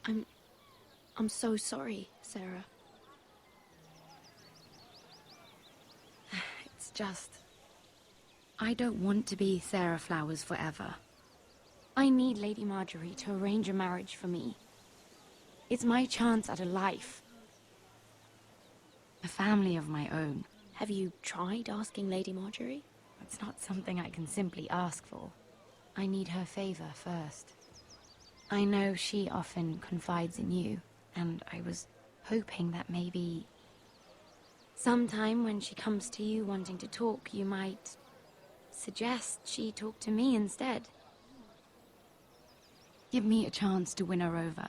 I'm so sorry, Sarah. It's just... I don't want to be Sarah Flowers forever. I need Lady Marjorie to arrange a marriage for me. It's my chance at a life. A family of my own. Have you tried asking Lady Marjorie? It's not something I can simply ask for. I need her favor first. I know she often confides in you, and I was hoping that maybe... sometime when she comes to you wanting to talk, you might suggest she talk to me instead. Give me a chance to win her over.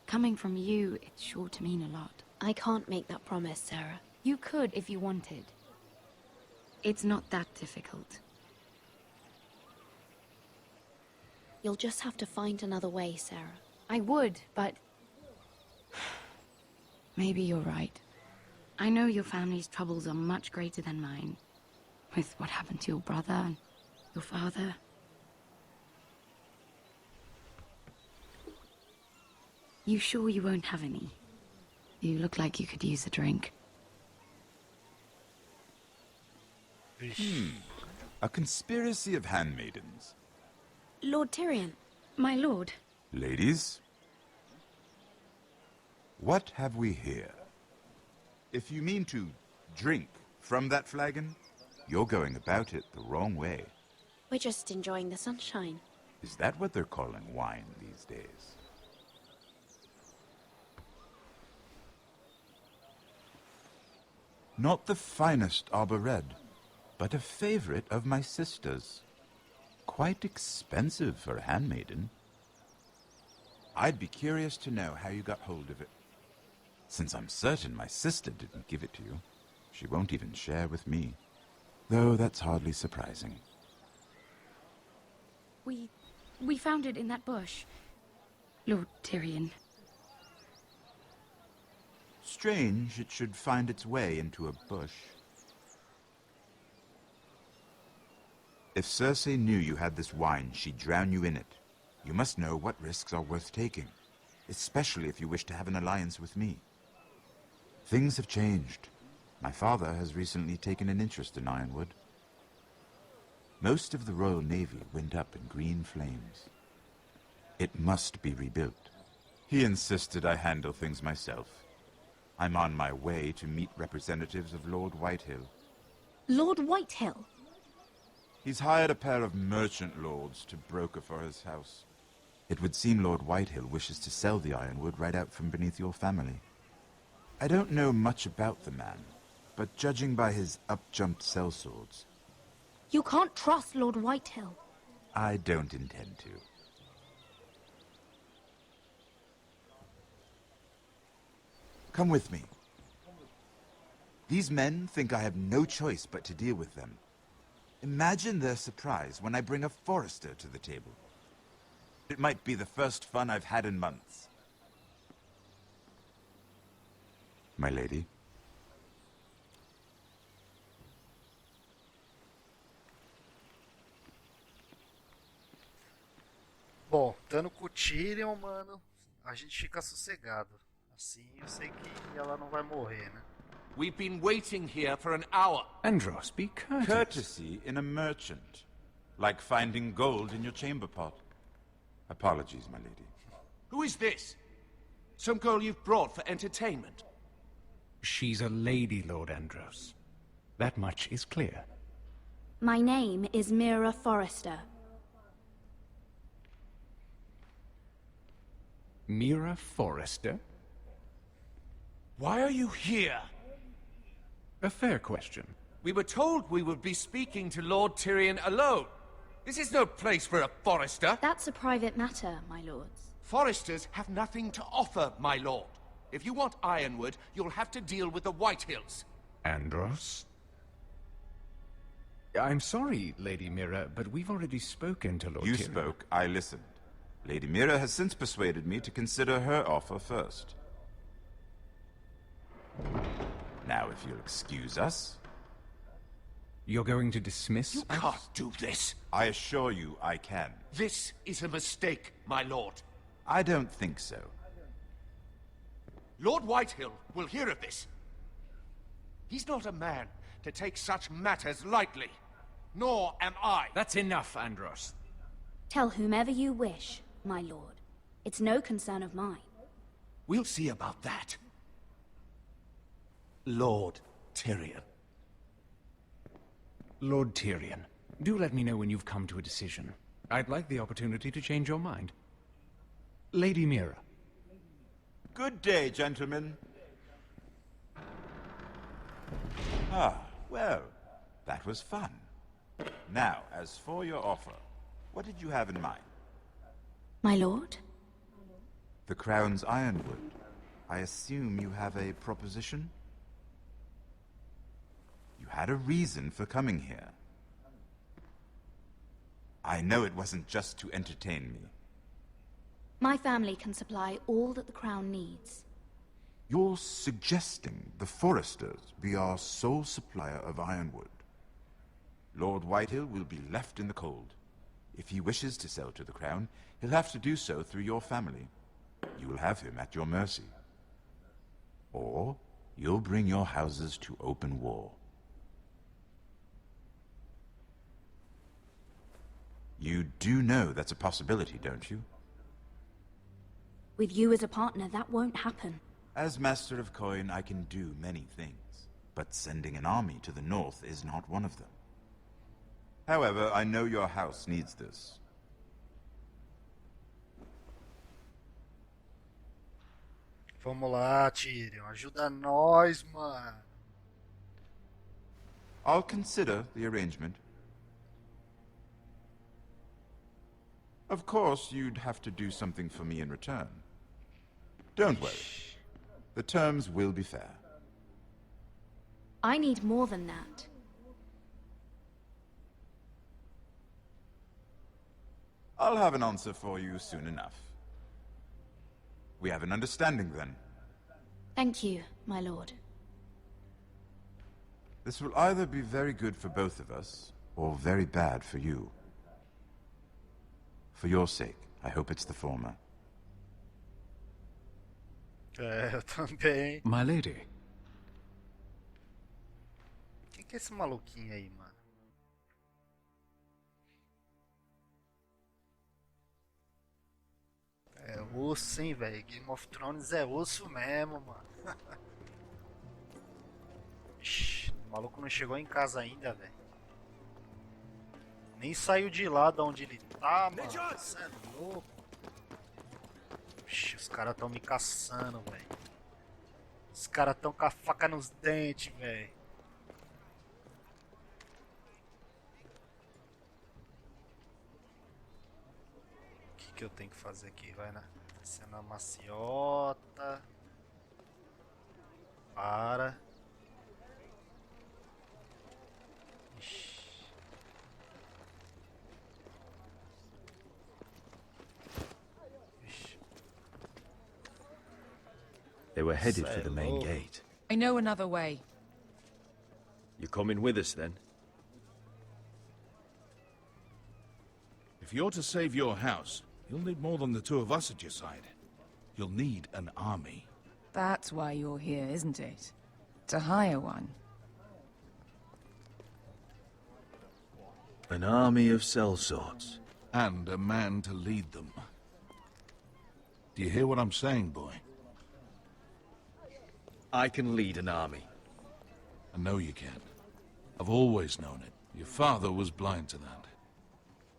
Coming from you, it's sure to mean a lot. I can't make that promise, Sarah. You could if you wanted. It's not that difficult. You'll just have to find another way, Sarah. I would, but... maybe you're right. I know your family's troubles are much greater than mine. With what happened to your brother and your father. You sure you won't have any? You look like you could use a drink. A conspiracy of handmaidens. Lord Tyrion. My lord. Ladies, what have we here? If you mean to drink from that flagon, you're going about it the wrong way. We're just enjoying the sunshine. Is that what they're calling wine these days? Not the finest arbor red, but a favorite of my sister's. Quite expensive for a handmaiden. I'd be curious to know how you got hold of it. Since I'm certain my sister didn't give it to you, she won't even share with me. Though that's hardly surprising. We found it in that bush. Lord Tyrion. Strange it should find its way into a bush. If Cersei knew you had this wine, she'd drown you in it. You must know what risks are worth taking, especially if you wish to have an alliance with me. Things have changed. My father has recently taken an interest in Ironwood. Most of the Royal Navy went up in green flames. It must be rebuilt. He insisted I handle things myself. I'm on my way to meet representatives of Lord Whitehill. Lord Whitehill? He's hired a pair of merchant lords to broker for his house. It would seem Lord Whitehill wishes to sell the Ironwood right out from beneath your family. I don't know much about the man, but judging by his up-jumped sellswords, You can't trust Lord Whitehill. I don't intend to. Come with me. These men think I have no choice but to deal with them. Imagine their surprise when I bring a forester to the table. It might be the first fun I've had in months. My lady. Bom, estando com o Tyrion, mano, a gente fica sossegado. Assim eu sei que ela não vai morrer, né? We've been waiting here for an hour. Andros, be courteous. Courtesy in a merchant. Like finding gold in your chamber pot. Apologies, my lady. Who is this? Some girl you've brought for entertainment? She's a lady, Lord Andros. That much is clear. My name is Mira Forrester. Mira Forrester? Why are you here? A fair question. We were told we would be speaking to Lord Tyrion alone. This is no place for a Forrester. That's a private matter, my lords. Forresters have nothing to offer, my lord. If you want Ironwood, you'll have to deal with the Whitehills. Andros? I'm sorry, Lady Mira, but we've already spoken to Lord You Tyrion. spoke, I listened. Lady Mira has since persuaded me to consider her offer first. Now, if you'll excuse us... You're going to dismiss You us? can't do this. I assure you I can. This is a mistake, my lord. I don't think so. Lord Whitehill will hear of this. He's not a man to take such matters lightly. Nor am I. That's enough, Andros. Tell whomever you wish, my lord. It's no concern of mine. We'll see about that. Lord Tyrion. Lord Tyrion, do let me know when you've come to a decision. I'd like the opportunity to change your mind. Lady Mira. Good day, gentlemen. Ah, well, that was fun. Now, as for your offer, what did you have in mind? My lord? The Crown's Ironwood. I assume you have a proposition? You had a reason for coming here. I know it wasn't just to entertain me. My family can supply all that the Crown needs. You're suggesting the Foresters be our sole supplier of ironwood. Lord Whitehill will be left in the cold. If he wishes to sell to the Crown, he'll have to do so through your family. You will have him at your mercy. Or you'll bring your houses to open war. You do know that's a possibility, don't you? With you as a partner, that won't happen. As Master of Coin, I can do many things, but sending an army to the north is not one of them. However, I know your house needs this. Vamos lá, Tyrion. Ajuda nós, mano. I'll consider the arrangement. Of course, you'd have to do something for me in return. Don't worry. The terms will be fair. I need more than that. I'll have an answer for you soon enough. We have an understanding then. Thank you, my lord. This will either be very good for both of us, or very bad for you. For your sake, I hope it's the former. Eu também. My lady. Quem que é esse maluquinho aí, mano? É osso, hein, velho? Game of Thrones é osso mesmo, mano. Ixi, o maluco não chegou em casa ainda, velho. Nem saiu de lá de onde ele tá, mano. Você é louco. Ixi, os caras tão me caçando, velho. Os caras tão com a faca nos dentes, velho. O que eu tenho que fazer aqui? Vai na cena maciota. Para. Ixi. They were headed for the main gate. I know another way. You coming with us then? If you're to save your house, you'll need more than the two of us at your side. You'll need an army. That's why you're here, isn't it? To hire one. An army of sellswords. And a man to lead them. Do you hear what I'm saying, boy? I can lead an army. I know you can. I've always known it. Your father was blind to that.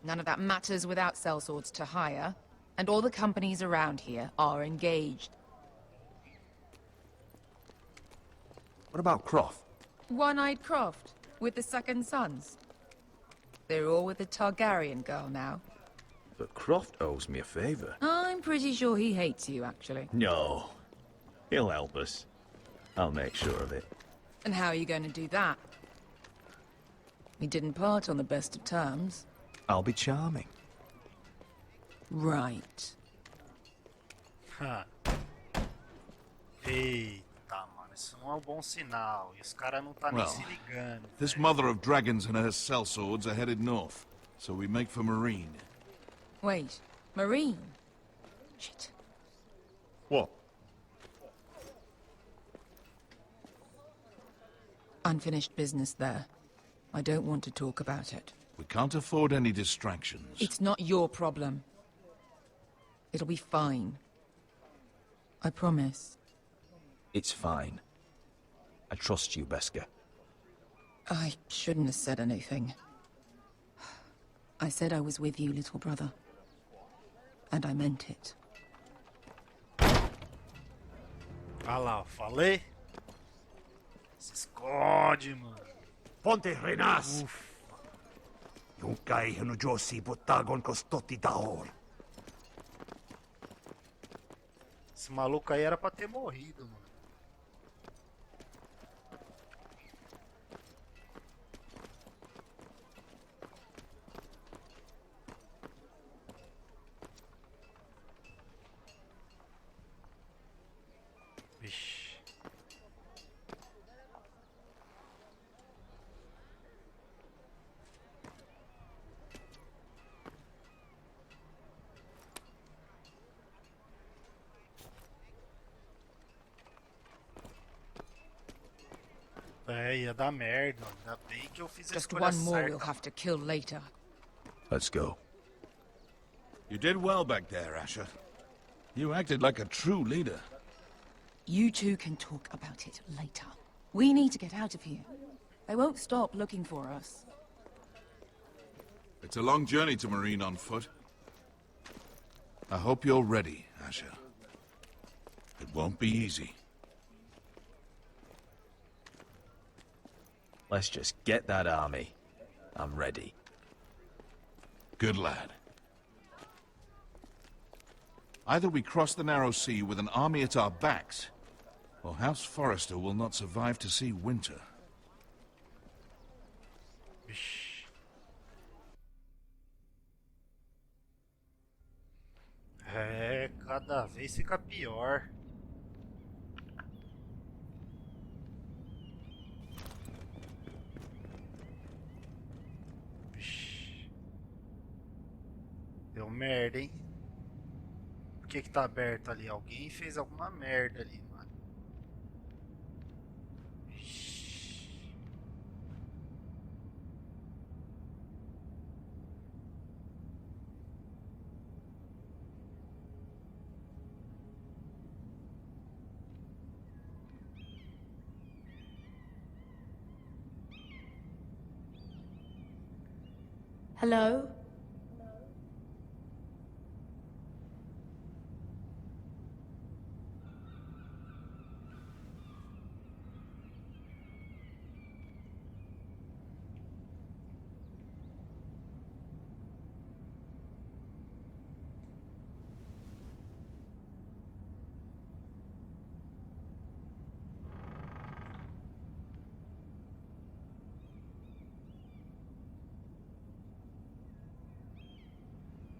None of that matters without sellswords to hire, and all the companies around here are engaged. What about Croft? One-Eyed Croft, with the second sons. They're all with the Targaryen girl now. But Croft owes me a favor. I'm pretty sure he hates you, actually. No. He'll help us. I'll make sure of it. And how are you going to do that? We didn't part on the best of terms. I'll be charming. Right. Ha. Eita, mano, isso não é um bom sinal. E os caras não tá nem Well, se ligando. This mother of dragons and her sellswords are headed north, so we make for Marine. Wait, Marine? Shit. What? Unfinished business there. I don't want to talk about it. We can't afford any distractions. It's not your problem. It'll be fine. I promise. It's fine. I trust you, Beskar. I shouldn't have said anything. I said I was with you, little brother. And I meant it. Ah lá, eu falei? Se esconde, mano. Ponte Renas! Junkai no Josi botagon costotti daor. Esse maluco aí era pra ter morrido, mano. É, ia dar merda. Ainda bem que eu fiz a Just escolha one more certa. we'll have to kill later. Let's go. You did well back there, Asher. You acted like a true leader. You two can talk about it later. We need to get out of here. They won't stop looking for us. It's a long journey to Marine on foot. I hope you're ready, Asher. It won't be easy. Let's just get that army. I'm ready. Good lad. Either we cross the narrow sea with an army at our backs, or House Forrester will not survive to see winter. É, cada vez fica pior. Vixe. Deu merda, hein? Por que que tá aberto ali? Alguém fez alguma merda ali, mano. Vixe. Hello?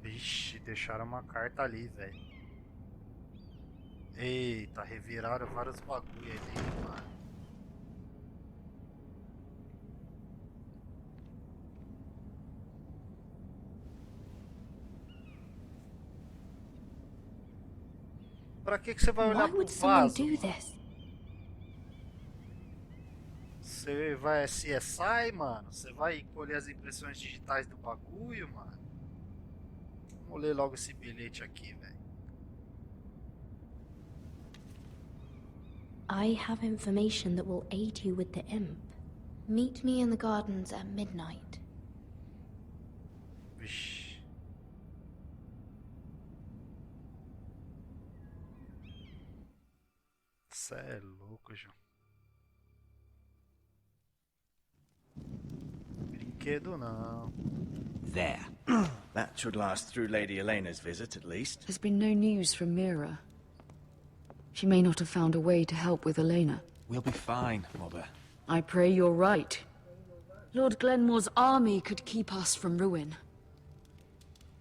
Vixe, deixaram uma carta ali, velho. Eita, reviraram vários bagulho ali, mano. Pra que você vai olhar Why pro would someone vaso? do Mano? this? Você vai CSI, mano? Você vai colher as impressões digitais do bagulho, mano? Vamos ler logo esse bilhete aqui, velho. I have information that will aid you with the imp. Meet me in the gardens at midnight. Vixe. Cê é louco, João. Brinquedo não. There. That should last through Lady Elena's visit, at least. There's been no news from Mira. She may not have found a way to help with Elena. We'll be fine, Mother. I pray you're right. Lord Glenmore's army could keep us from ruin.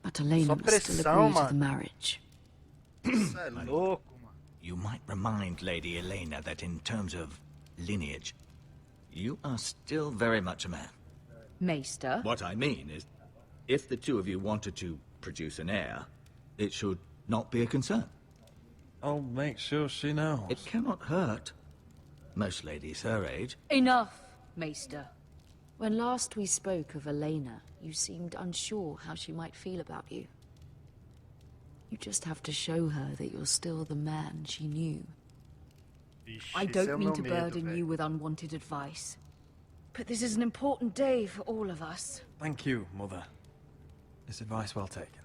But Elena must still agree to the marriage. Cê é louco, mano. You might remind Lady Elena that in terms of lineage, you are still very much a man. Maester? What I mean is, if the two of you wanted to produce an heir, it should not be a concern. I'll make sure she knows. It cannot hurt. Most ladies her age. Enough, Maester. When last we spoke of Elena, you seemed unsure how she might feel about you. You just have to show her that you're still the man she knew. Vixe, I esse é don't o mean meu to medo, burden velho. you with unwanted advice. But this is an important day for all of us. Thank you, Mother. This advice well taken.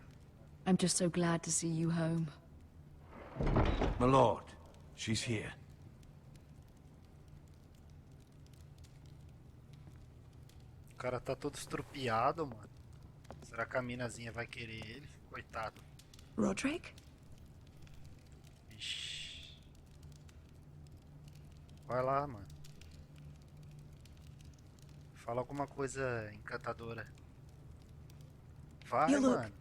I'm just so glad to see you home. My lord, she's here. O cara tá todo estrupiado, mano. Será que a minazinha vai querer ele? Coitado. Roderick? Vixe. Vai lá, mano. Fala alguma coisa encantadora. Vai, You look- mano.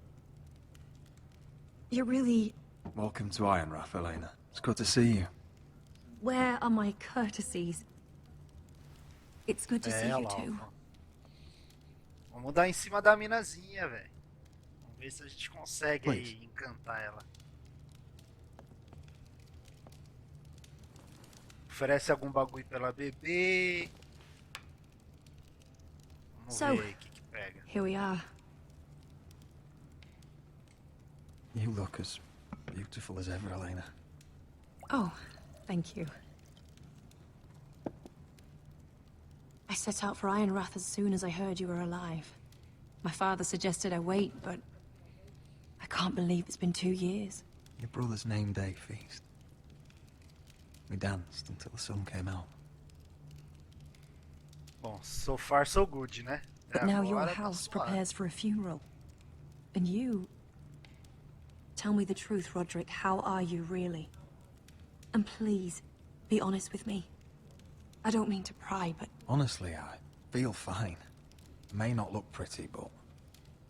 You're really... Welcome to Ironrath, Elena. It's good to see you. Where are my courtesies? It's good to see É, you lá, too. ó. Vamos dar em cima da minazinha, velho. Vamos ver se a gente consegue aí encantar ela. Oferece algum bagulho pra ela beber. ver aí o que pega. Here we are. You look as beautiful as ever, Elena. Oh, thank you. I set out for Ironrath as soon as I heard you were alive. My father suggested I wait, but I can't believe it's been 2 years. Your brother's name day feast. We danced until the sun came out. Bom, so far so good, né? But now your Agora tá house suave. prepares for a funeral. And you... Tell me the truth, Roderick. How are you, really? And please, be honest with me. I don't mean to pry, but... Honestly, I feel fine. I may not look pretty, but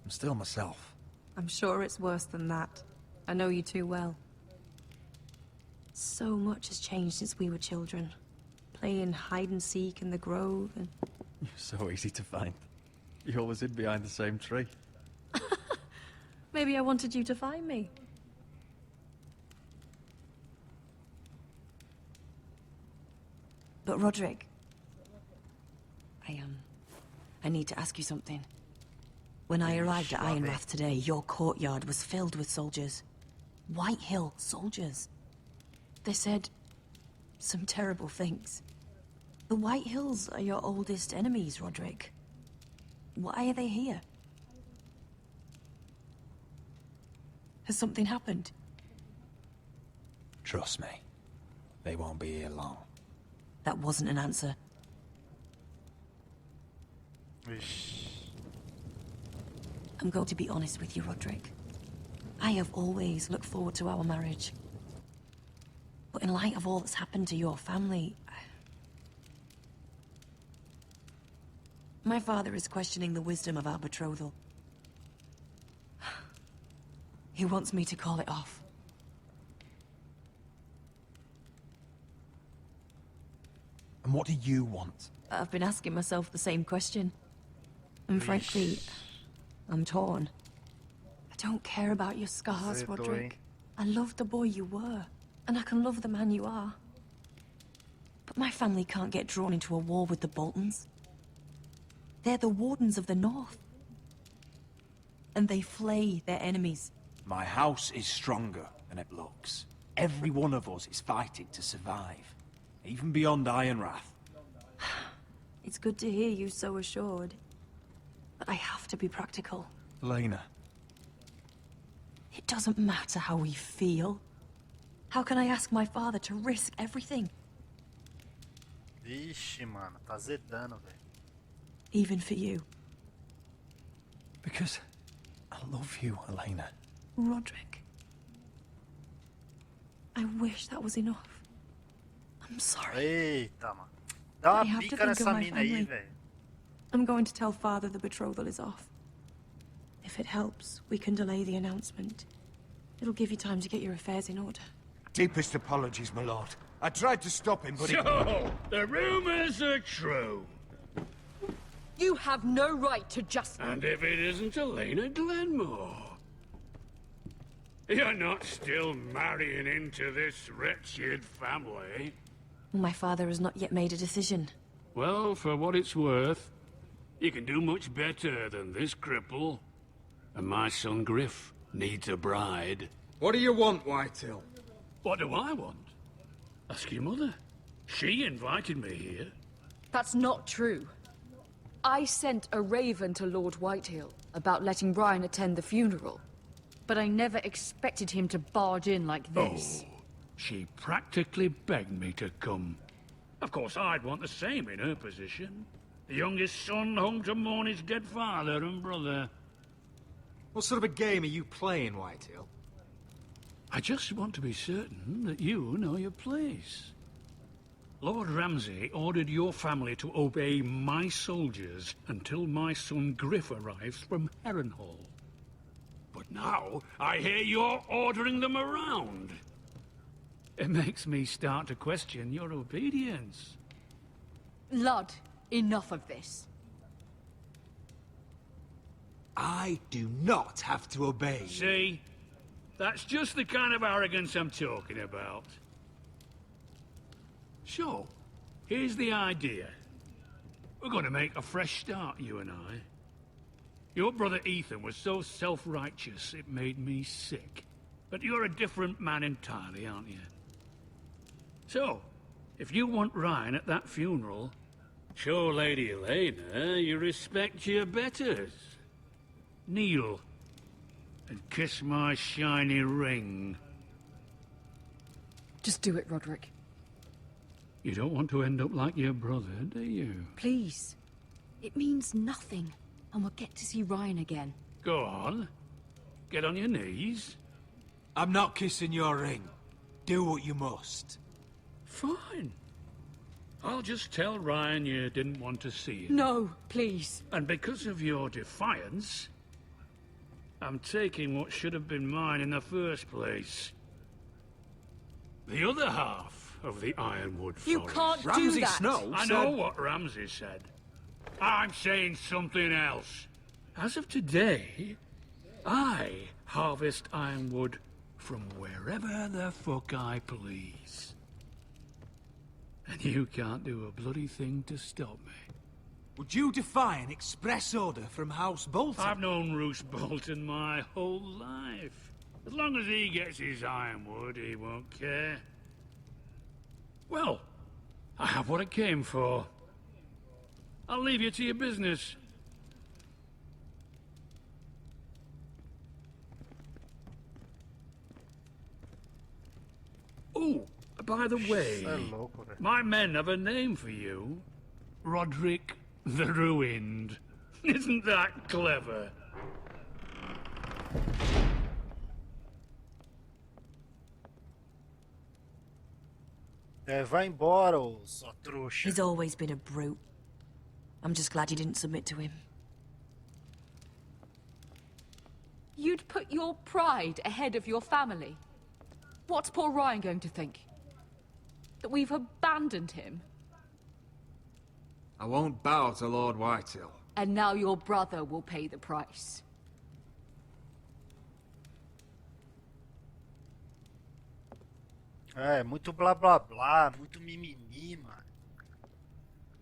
I'm still myself. I'm sure it's worse than that. I know you too well. So much has changed since we were children. Playing hide-and-seek in the grove and... You're so easy to find. You always hid behind the same tree. Maybe I wanted you to find me. But Roderick... I need to ask you something. When I arrived at Ironrath today, your courtyard was filled with soldiers. White Hill soldiers. They said some terrible things. The White Hills are your oldest enemies, Roderick. Why are they here? Has something happened? Trust me. They won't be here long. That wasn't an answer. I'm going to be honest with you, Roderick. I have always looked forward to our marriage. But in light of all that's happened to your family... My father is questioning the wisdom of our betrothal. He wants me to call it off. And what do you want? I've been asking myself the same question. And frankly, I'm torn. I don't care about your scars, Roderick. I love the boy you were, and I can love the man you are. But my family can't get drawn into a war with the Boltons. They're the Wardens of the North. And they flay their enemies. My house is stronger than it looks. Every one of us is fighting to survive, even beyond Ironrath. It's good to hear you so assured. But I have to be practical. Elena. It doesn't matter how we feel. How can I ask my father to risk everything? Vixe, mano, tá zedando, velho. Even for you. Because I love you, Elena. Roderick. I wish that was enough. I'm sorry. Eita, mano. Dá I uma have to pica think of nessa my mina aí, family. velho. I'm going to tell father the betrothal is off. If it helps, we can delay the announcement. It'll give you time to get your affairs in order. Deepest apologies, my lord. I tried to stop him, but So, the rumors are true. You have no right to just... And if it isn't Elena Glenmore? You're not still marrying into this wretched family? My father has not yet made a decision. Well, for what it's worth, you can do much better than this cripple. And my son Griff needs a bride. What do you want, Whitehill? What do I want? Ask your mother. She invited me here. That's not true. I sent a raven to Lord Whitehill about letting Brian attend the funeral. But I never expected him to barge in like this. Oh, she practically begged me to come. Of course, I'd want the same in her position. The youngest son home to mourn his dead father and brother. What sort of a game are you playing, Whitehill? I just want to be certain that you know your place. Lord Ramsay ordered your family to obey my soldiers until my son Griff arrives from Harrenhal. But now, I hear you're ordering them around. It makes me start to question your obedience. Lud, enough of this. I do not have to obey. See? That's just the kind of arrogance I'm talking about. So, here's the idea. We're going to make a fresh start, you and I. Your brother Ethan was so self-righteous it made me sick. But you're a different man entirely, aren't you? So, if you want Ryan at that funeral, show Lady Elena you respect your betters. Kneel and kiss my shiny ring. Just do it, Roderick. You don't want to end up like your brother, do you? Please. It means nothing, and we'll get to see Ryan again. Go on. Get on your knees. I'm not kissing your ring. Do what you must. Fine. I'll just tell Ryan you didn't want to see him. No, please. And because of your defiance, I'm taking what should have been mine in the first place. The other half of the Ironwood Forest. You can't do Ramsay that. Snow I said... know what Ramsay said. I'm saying something else. As of today, I harvest ironwood from wherever the fuck I please. And you can't do a bloody thing to stop me. Would you defy an express order from House Bolton? I've known Roose Bolton my whole life. As long as he gets his ironwood, he won't care. Well, I have what I came for. I'll leave you to your business. Oh, by the way, my men have a name for you. Roderick the Ruined. Isn't that clever? Vai embora, ô sua trouxa. He's always been a brute. I'm just glad you didn't submit to him. You'd put your pride ahead of your family. What's poor Ryan going to think? That we've abandoned him? I won't bow to Lord Whitehill. And now your brother will pay the price. É, muito blá blá blá, muito mimimi, mano.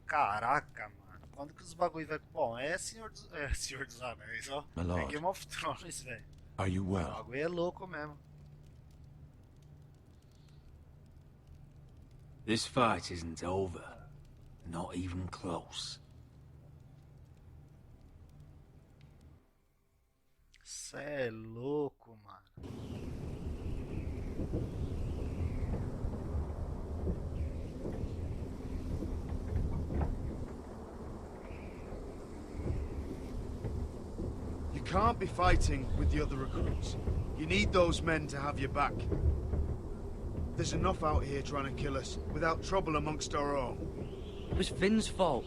Caraca, mano. Quando que os bagulho vai... Bom, é Senhor dos Anéis, ó. My lord. É Game of Thrones, velho. Are you O well? bagulho é louco mesmo. This fight isn't over. Not even close. Cê é louco, mano. You can't be fighting with the other recruits. You need those men to have your back. There's enough out here trying to kill us, without trouble amongst our own. It was Finn's fault.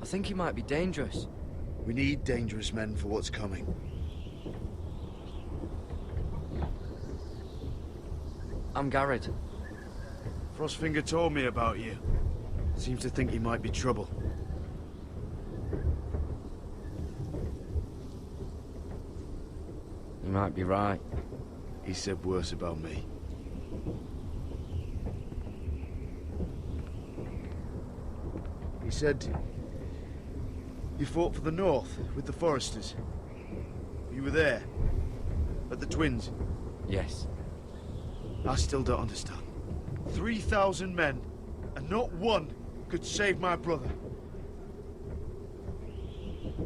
I think he might be dangerous. We need dangerous men for what's coming. I'm Garrett. Frostfinger told me about you. Seems to think he might be trouble. You might be right. He said worse about me. He said... You fought for the North, with the Foresters. You were there. At the Twins. Yes. I still don't understand. 3,000 men, and not one could save my brother.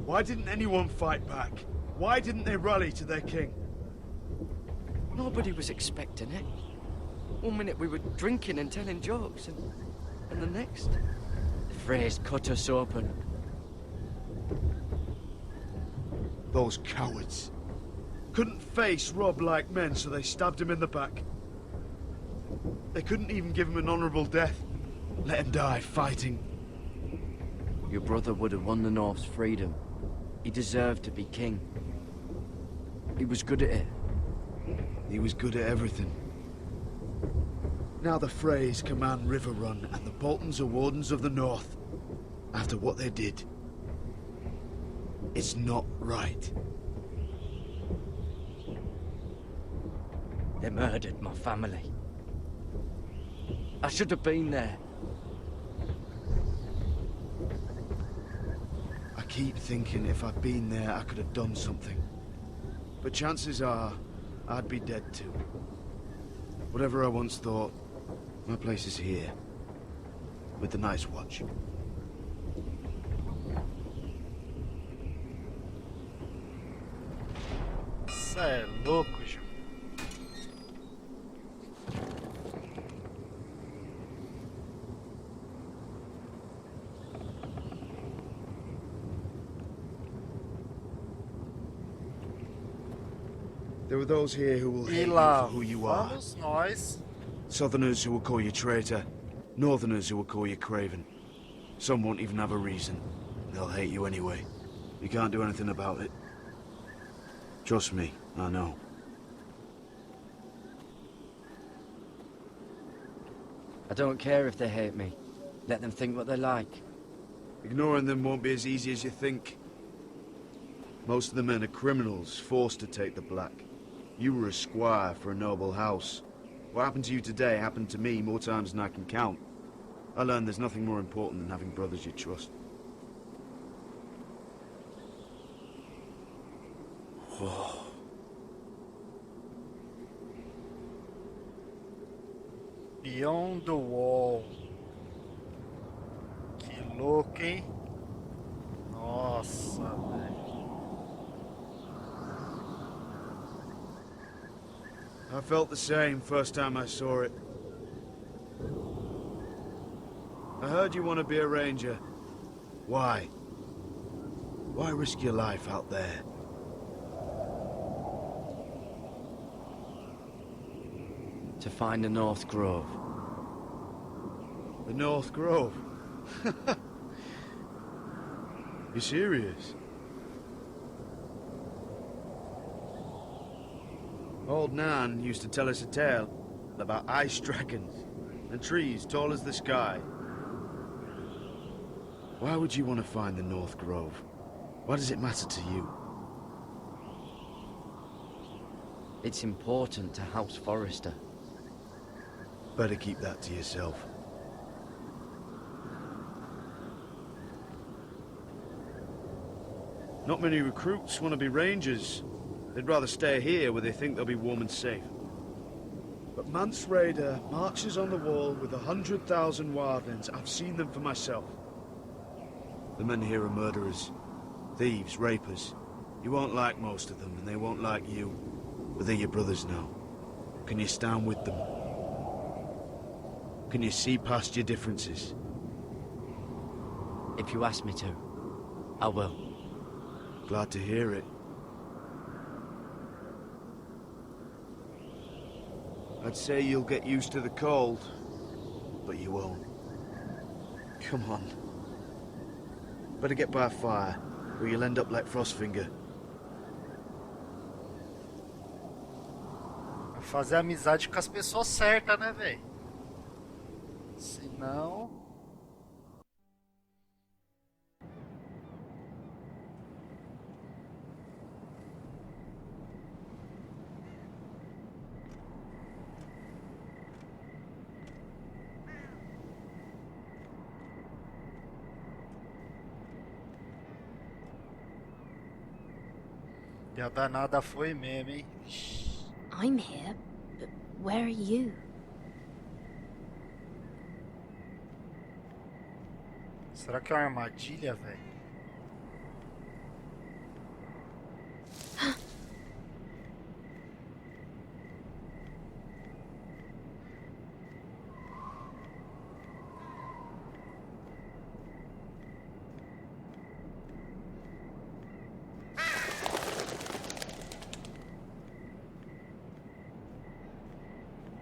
Why didn't anyone fight back? Why didn't they rally to their king? Nobody was expecting it. One minute we were drinking and telling jokes, and the next... The Freys cut us open. Those cowards. Couldn't face Rob like men, so they stabbed him in the back. They couldn't even give him an honorable death. Let him die fighting. Your brother would have won the North's freedom. He deserved to be king. He was good at it. He was good at everything. Now the Freys command Riverrun, and the Boltons are Wardens of the North. After what they did. It's not right. They murdered my family. I should have been there. keep thinking if I'd been there, I could have done something. But chances are, I'd be dead too. Whatever I once thought, my place is here. With the Night's Watch. Cê é louco, João. There are those here who will E hate you lá for who you are. vamos nós. Southerners who will call you traitor. Northerners who will call you craven. Some won't even have a reason. They'll hate you anyway. You can't do anything about it. Trust me, I know. I don't care if they hate me. Let them think what they like. Ignoring them won't be as easy as you think. Most of the men are criminals, forced to take the black. You were a squire for a noble house. What happened to you today happened to me more times than I can count. I learned there's nothing more important than having brothers you trust. Whoa. Beyond the Wall. Que louco, hein? Nossa, velho. I felt the same first time I saw it. I heard you want to be a ranger. Why? Why risk your life out there? To find the North Grove. The North Grove? You serious? Old Nan used to tell us a tale about ice dragons and trees tall as the sky. Why would you want to find the North Grove? Why does it matter to you? It's important to House Forrester. Better keep that to yourself. Not many recruits want to be rangers. They'd rather stay here where they think they'll be warm and safe. But Mance Raider marches on the wall with 100,000 wildlings. I've seen them for myself. The men here are murderers, thieves, rapers. You won't like most of them, and they won't like you. But they're your brothers now. Can you stand with them? Can you see past your differences? If you ask me to, I will. Glad to hear it. I'd say you'll get used to the cold, but you won't. Come on. Better get by a fire, or you'll end up like Frostfinger. Fazer amizade com as pessoas certas, né, velho? Senão... E a danada foi mesmo, hein? I'm here, but where are you? Será que é uma armadilha, velho?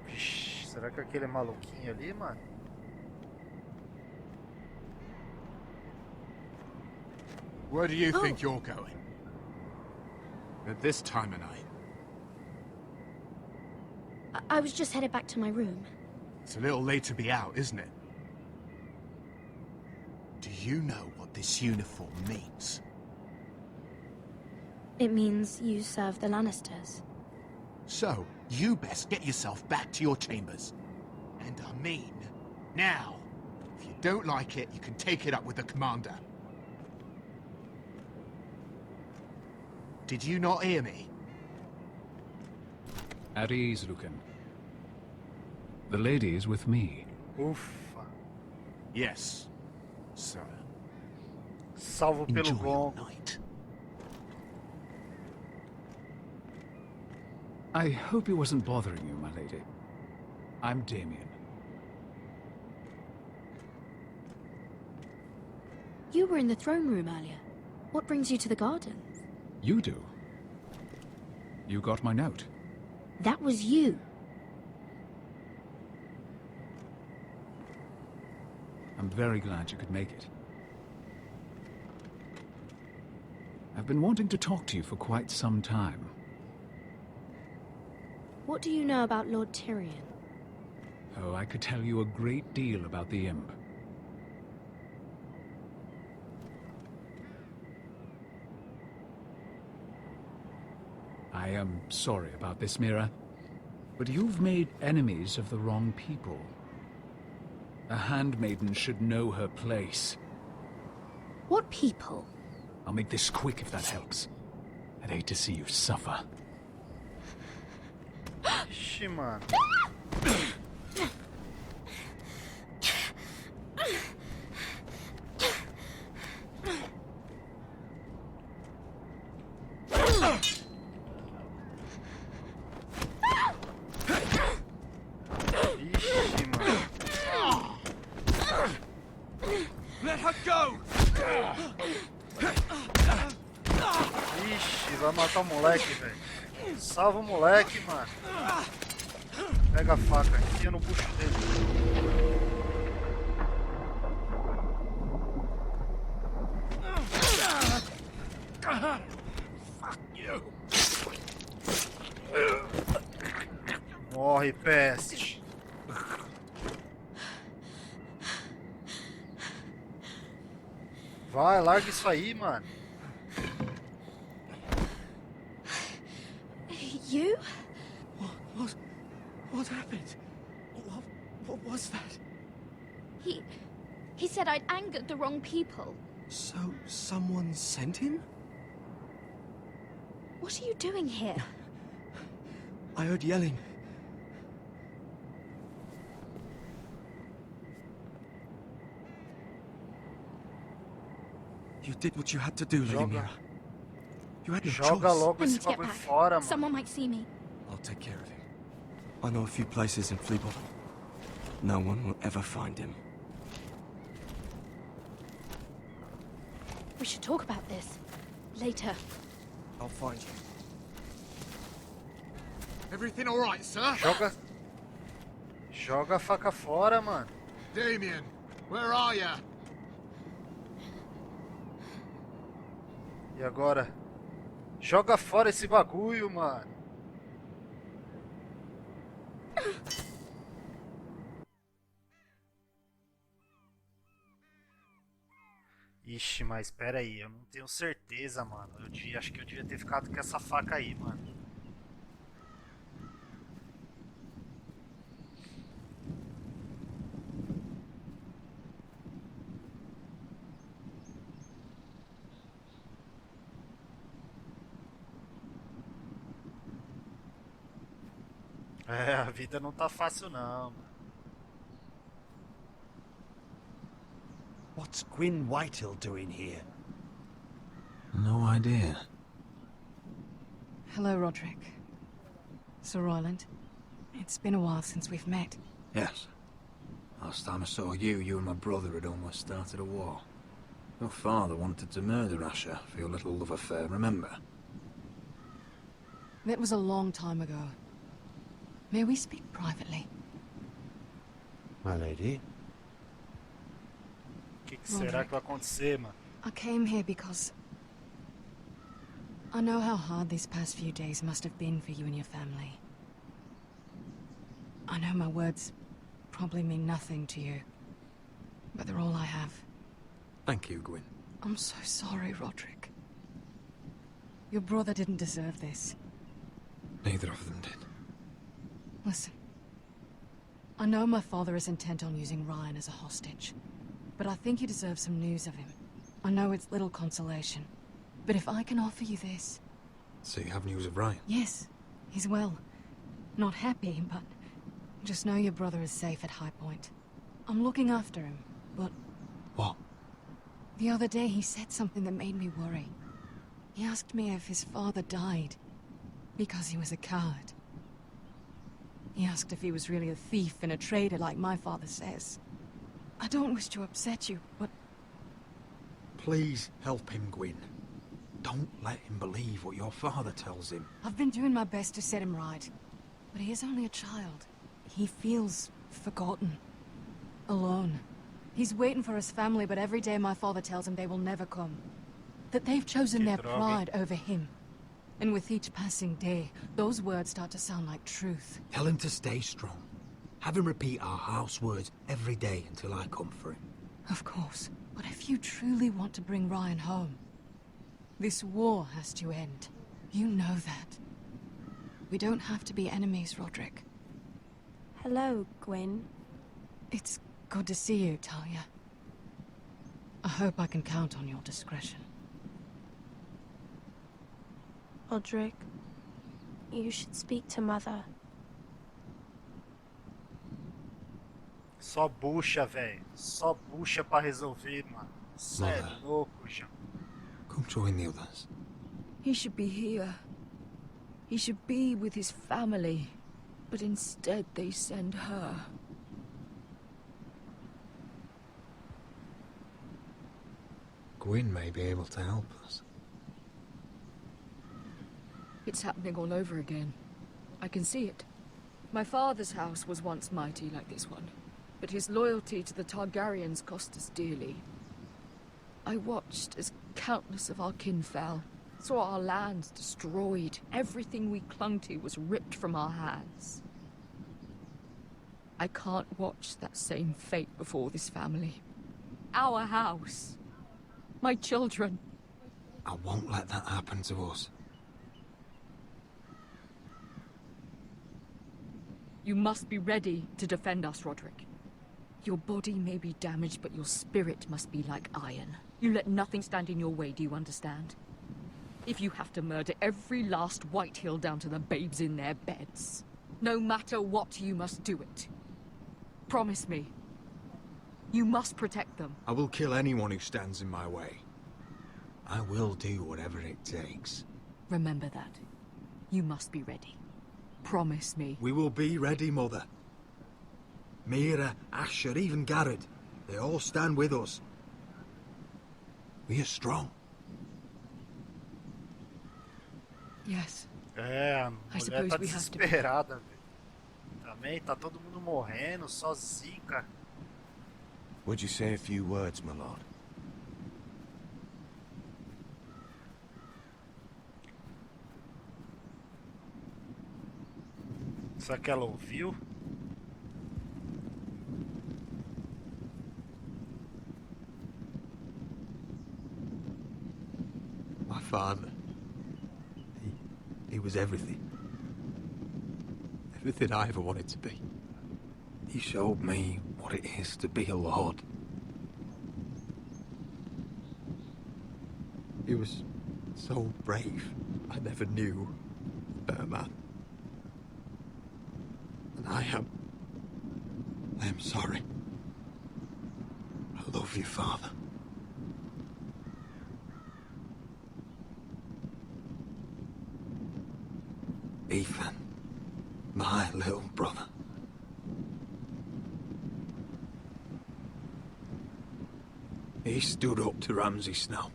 Vixe, será que é aquele maluquinho ali, mano? Where do you think you're going? At this time of night? I was just headed back to my room. It's a little late to be out, isn't it? Do you know what this uniform means? It means you serve the Lannisters. So, you best get yourself back to your chambers. And I mean, now. If you don't like it, you can take it up with the commander. Did you not hear me? At ease, Lucan. The lady is with me. Ufa. Yes, sir. Salvo pelo gongo. I hope he wasn't bothering you, my lady. I'm Damien. You were in the throne room earlier. What brings you to the gardens? You do. You got my note. That was you. I'm very glad you could make it. I've been wanting to talk to you for quite some time. What do you know about Lord Tyrion? Oh, I could tell you a great deal about the imp. I am sorry about this, Mira, but you've made enemies of the wrong people. A handmaiden should know her place. What people? I'll make this quick if that helps. I'd hate to see you suffer. Ixi, mano. Ixi, mano. Let her go! Ixi, vai matar o moleque, velho. Salva o moleque, mano. Pega a faca, enfia no bucho dele. Fuck you! Morre, peste. Vai, larga isso aí, mano. You? What happened? What was that? He said I'd angered the wrong people. So, someone sent him? What are you doing here? I heard yelling. You did what you had to do, Lady Mira. You had no Joga choice. logo esse bagulho fora, mano. Someone might see me. I'll take care of him. I know a few places in Fleabottom. No one will ever find him. We should talk about this. Later. I'll find you. Everything all right, sir? Joga a faca fora, mano. Damien, where are ya? E agora? Joga fora esse bagulho, mano. Ixi, mas espera aí, eu não tenho certeza, mano. Acho que eu devia ter ficado com essa faca aí, mano. É, a vida não tá fácil não, mano. What's Gwyn Whitehill doing here? No idea. Hello, Roderick. Sir Royland. It's been a while since we've met. Yes. Last time I saw you, you and my brother had almost started a war. Your father wanted to murder Asher for your little love affair, remember? That was a long time ago. May we speak privately? My lady? O que será que vai acontecer, mano? I came here because I know how hard these past few days must have been for you and your family. I know my words probably mean nothing to you, but they're all I have. Thank you, Gwyn. I'm so sorry, Roderick. Your brother didn't deserve this. Neither of them did. Listen. I know my father is intent on using Ryan as a hostage, but I think you deserve some news of him. I know it's little consolation, but if I can offer you this, So you have news of Ryan? Yes, he's well. Not happy, but just know your brother is safe at High Point. I'm looking after him, but... What? The other day he said something that made me worry. He asked me if his father died because he was a coward. He asked if he was really a thief and a traitor like my father says. I don't wish to upset you, but... Please help him, Gwyn. Don't let him believe what your father tells him. I've been doing my best to set him right. But he is only a child. He feels forgotten. Alone. He's waiting for his family, but every day my father tells him they will never come. That they've chosen their pride over him. And with each passing day, those words start to sound like truth. Tell him to stay strong. Have him repeat our house words every day until I come for him. Of course. But if you truly want to bring Ryan home, this war has to end. You know that. We don't have to be enemies, Roderick. Hello, Gwyn. It's good to see you, Talia. I hope I can count on your discretion. Roderick, you should speak to Mother. Só bucha, velho. Só bucha pra resolver, mano. Cê é louco, João. Come join the others. He should be here. He should be with his family. But instead they send her. Gwyn may be able to help us. It's happening all over again. I can see it. My father's house was once mighty like this one, but his loyalty to the Targaryens cost us dearly. I watched as countless of our kin fell, saw our lands destroyed, everything we clung to was ripped from our hands. I can't watch that same fate before this family. Our house. My children. I won't let that happen to us. You must be ready to defend us, Roderick. Your body may be damaged, but your spirit must be like iron. You let nothing stand in your way, do you understand? If you have to murder every last Whitehill down to the babes in their beds, no matter what, you must do it. Promise me. You must protect them. I will kill anyone who stands in my way. I will do whatever it takes. Remember that. You must be ready. Promise me. We will be ready, Mother. Mira, Asher, even Garrett. They all stand with us. We are strong. Yes. É, a mulher tá desesperada, velho. Também tá todo mundo morrendo, só zica. Would you say a few words, my lord? Será que ela ouviu? My father. He was everything. Everything I ever wanted to be. He showed me what it is to be a lord. He was so brave. I never knew a better man. And I am sorry. I love you, Father. Ethan, my little brother. He stood up to Ramsay Snow.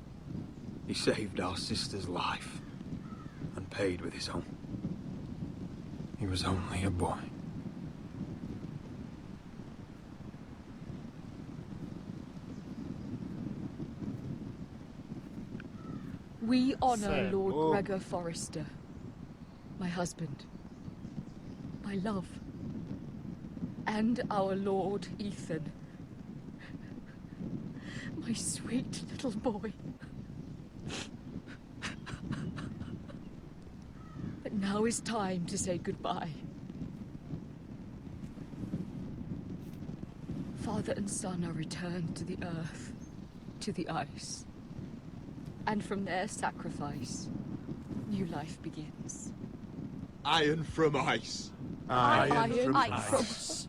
He saved our sister's life and paid with his own. He was only a boy. We honor Lord Gregor Forrester, my husband, my love, and our Lord Ethan, my sweet little boy. But now is time to say goodbye. Father and son are returned to the earth, to the ice. And from their sacrifice, New life begins. Iron from ice. Iron from ice.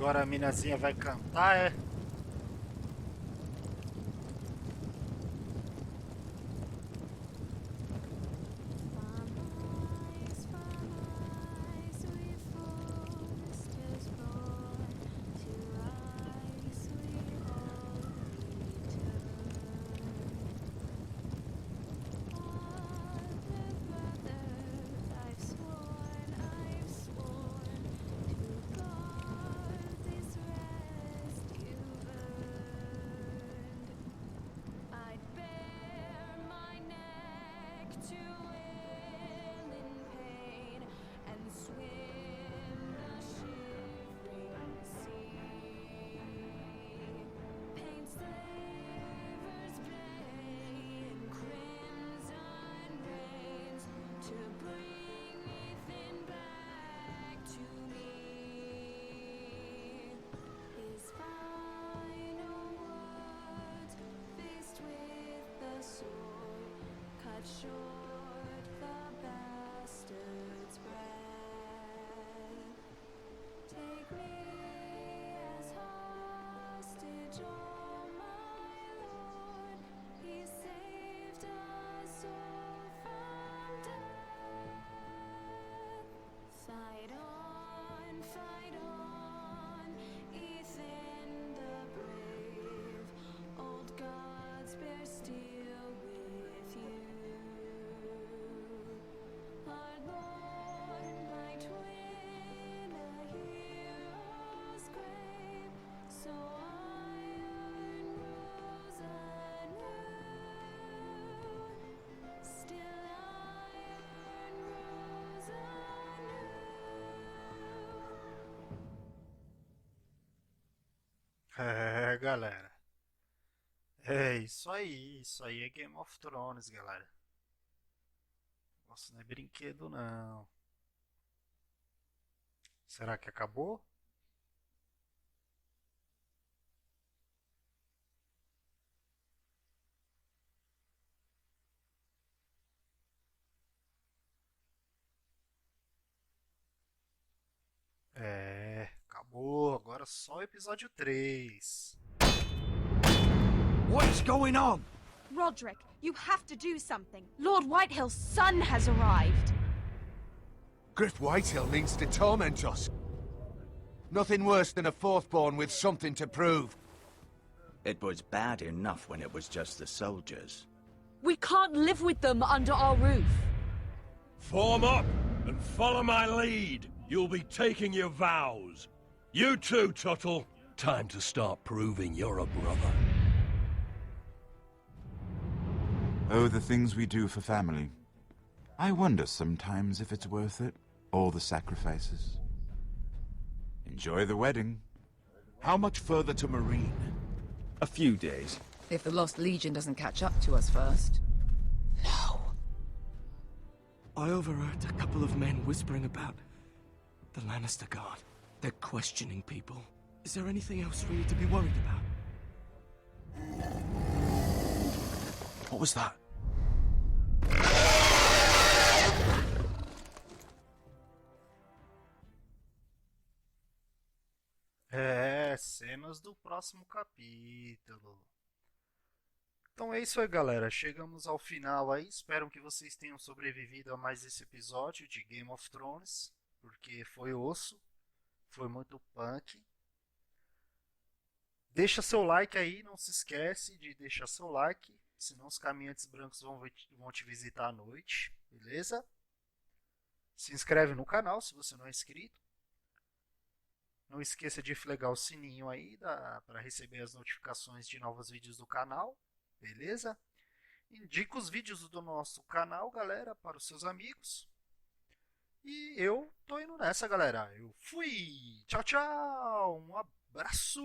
Agora a minazinha vai cantar, é? É, galera. É isso aí. Isso aí é Game of Thrones, galera. Nossa, não é brinquedo, não. Será que acabou? É, acabou. Agora só o episódio 3. What's going on? Roderick, you have to do something. Lord Whitehill's son has arrived. Griff Whitehill means to torment us. Nothing worse than a fourthborn with something to prove. It was bad enough when it was just the soldiers. We can't live with them under our roof. Form up and follow my lead. You'll be taking your vows. You too, Tuttle. Time to start proving you're a brother. Oh, the things we do for family. I wonder sometimes if it's worth it, all the sacrifices. Enjoy the wedding. How much further to Marine? A few days. If the Lost Legion doesn't catch up to us first. I overheard a couple of men whispering about the Lannister Guard. They're questioning people. Is there anything else we need to be worried about? What was that? É, cenas do próximo capítulo. Então é isso aí, galera. Chegamos ao final aí. Espero que vocês tenham sobrevivido a mais esse episódio de Game of Thrones, porque foi osso, foi muito punk. Deixa seu like aí, não se esquece de deixar seu like, senão os caminhantes brancos vão te visitar à noite, beleza? Se inscreve no canal se você não é inscrito. Não esqueça de flegar o sininho aí para receber as notificações de novos vídeos do canal, beleza? Indica os vídeos do nosso canal, galera, para os seus amigos. E eu tô indo nessa, galera. Eu fui! Tchau, tchau! Um abraço!